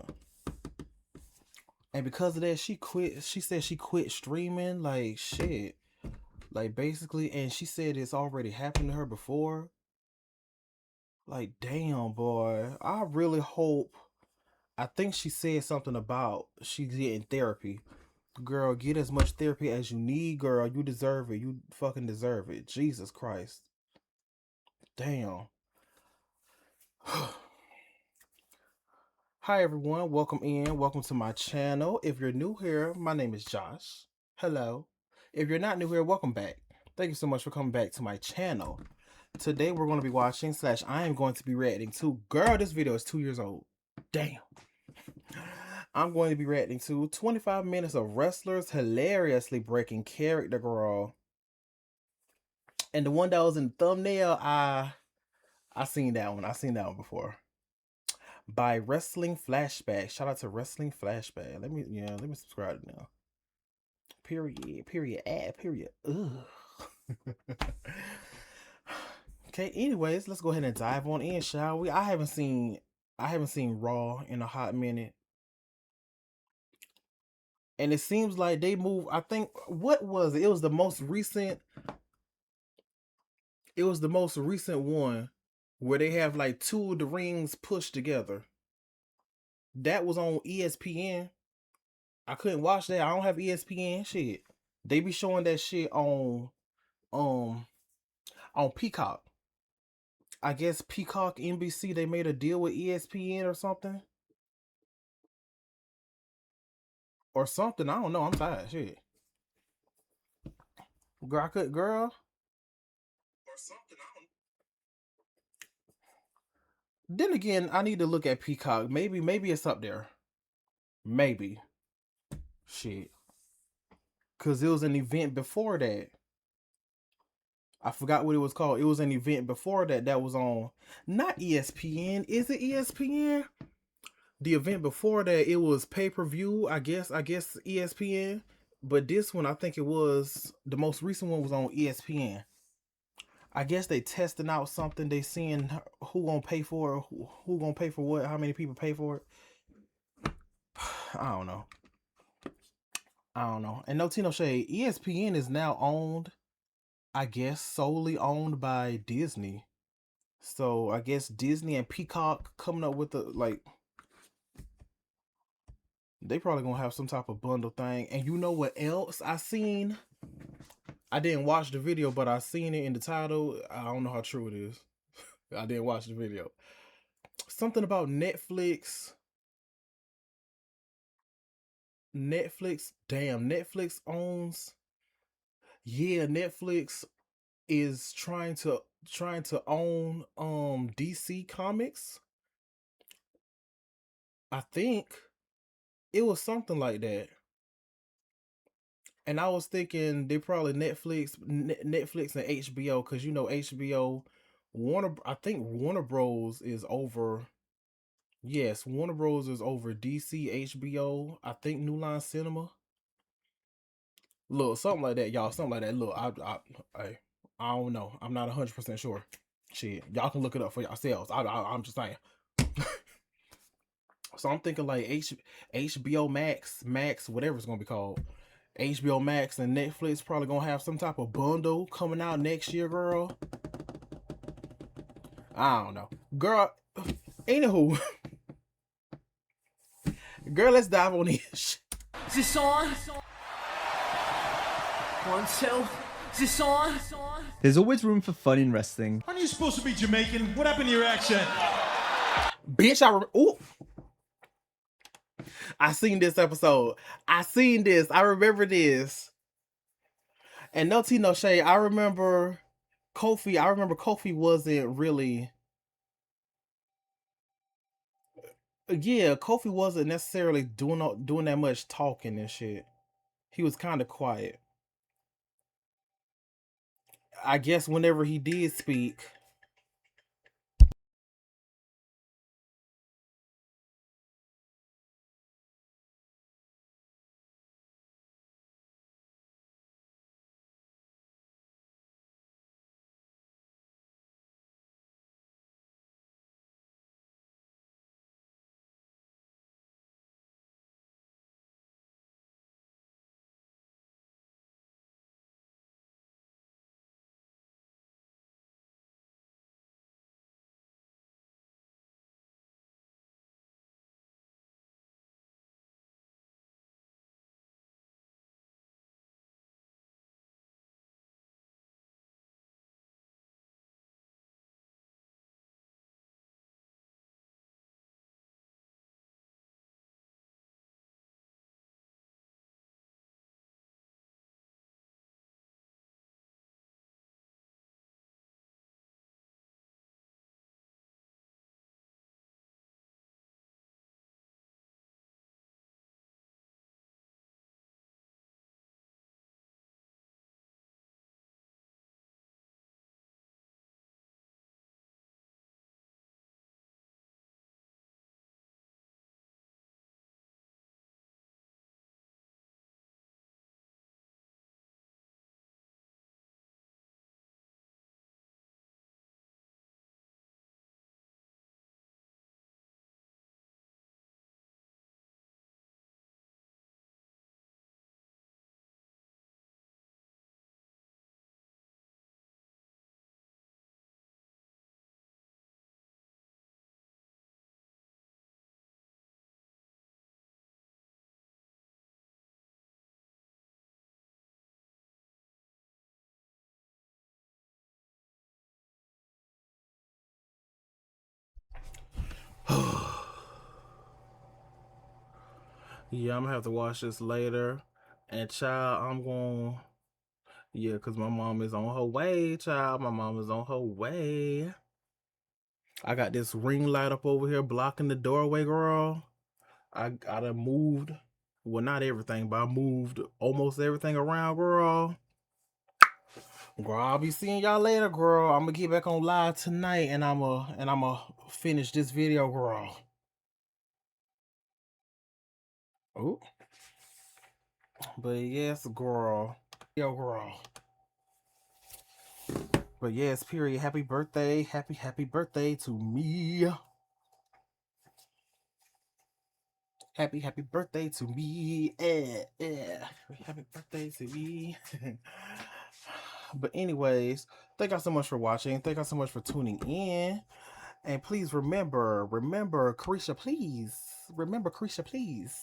And because of that, she quit. She said she quit streaming. Like shit. Like basically, and she said it's already happened to her before. Like damn, boy. I really hope. I think she said something about she's getting therapy. Girl, get as much therapy as you need, girl. You deserve it. You fucking deserve it. Jesus Christ. Damn. Hi everyone, welcome in. Welcome to my channel. If you're new here, my name is Josh. Hello. If you're not new here, welcome back. Thank you so much for coming back to my channel. Today we're going to be watching / I am going to be reacting to, girl, this video is 2 years old. Damn. I'm going to be reacting to 25 minutes of wrestlers hilariously breaking character, girl. And the one that was in the thumbnail, I seen that one. I seen that one before. By Wrestling Flashback. Shout out to Wrestling Flashback. Let me subscribe now. Period. Period. Ad. Period. Ugh. Okay. Anyways, let's go ahead and dive on in, shall we? I haven't seen Raw in a hot minute. And it seems like they moved, I think, what was it? It was the most recent. It was the most recent one where they have like 2 of the rings pushed together. That was on ESPN. I couldn't watch that. I don't have ESPN. Shit. They be showing that shit on Peacock. I guess Peacock NBC, they made a deal with ESPN or something. Or something. I don't know. I'm tired. Shit. Girl, I could, girl. Or something. I don't. Then again, I need to look at Peacock. Maybe it's up there. Maybe. Shit. Cause it was an event before that. I forgot what it was called. It was an event before that was on not ESPN. Is it ESPN? The event before that, it was pay-per-view, I guess ESPN. But this one, I think it was, the most recent one was on ESPN. I guess they testing out something. They seeing who gonna pay for it, who gonna pay for what, how many people pay for it. I don't know. And no Tino Shade, ESPN is now owned, I guess, solely owned by Disney. So I guess Disney and Peacock coming up with the, like, they probably gonna have some type of bundle thing. And you know what else I seen? I didn't watch the video, but I seen it in the title. I don't know how true it is. I didn't watch the video. Something about Netflix. Damn, Netflix owns. Yeah, Netflix is trying to own DC Comics. I think it was something like that. And I was thinking they probably Netflix and HBO, because you know HBO, I think Warner Bros is over. Yes, Warner Bros is over DC, HBO. I think New Line Cinema. Look, something like that, y'all. Something like that. Look, I don't know. I'm not 100% sure. Shit, y'all can look it up for yourselves. I'm just saying. So I'm thinking like HBO Max, whatever it's gonna be called. HBO Max and Netflix probably gonna have some type of bundle coming out next year, girl. I don't know. Girl, anywho. Girl, let's dive on this. Is this on? 1, 2. Is this on? There's always room for fun in wrestling. Aren't you supposed to be Jamaican? What happened to your accent? Bitch, I seen this episode. I remember this. And no tea, no shade. I remember Kofi wasn't really. Yeah, Kofi wasn't necessarily doing that much talking and shit. He was kind of quiet. I guess whenever he did speak, Yeah, I'm gonna have to watch this later. And child, I'm going, yeah, because my mom is on her way, child. My mom is on her way. I got this ring light up over here blocking the doorway, girl. I done moved. Well, not everything, but I moved almost everything around, girl. Girl, I'll be seeing y'all later, girl. I'm gonna get back on live tonight, and I'm finish this video, girl. Oh, but yes, girl. Yo, girl. But yes, period. Happy birthday. Happy birthday to me. Happy birthday to me. Happy birthday to me. But anyways, thank y'all so much for watching. Thank y'all so much for tuning in. And please remember, Carisha, please. Remember, Carisha, please.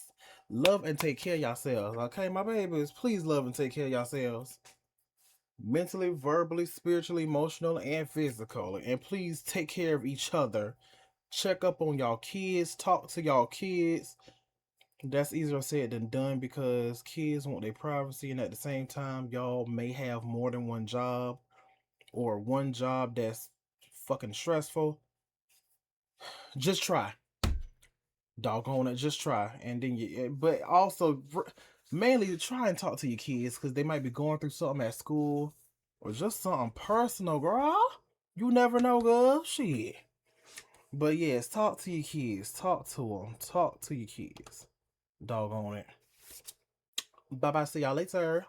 Love and take care of yourselves. Okay, my babies? Please love and take care of yourselves. Mentally, verbally, spiritually, emotional, and physical. And please take care of each other. Check up on y'all kids. Talk to y'all kids. That's easier said than done because kids want their privacy, and at the same time, y'all may have more than one job or one job that's fucking stressful. Just try. Doggone it, just try. And then but also mainly try and talk to your kids because they might be going through something at school or just something personal, girl. You never know, girl. Shit. But yes, talk to your kids. Talk to them. Talk to your kids. Doggone it. Bye bye. See y'all later.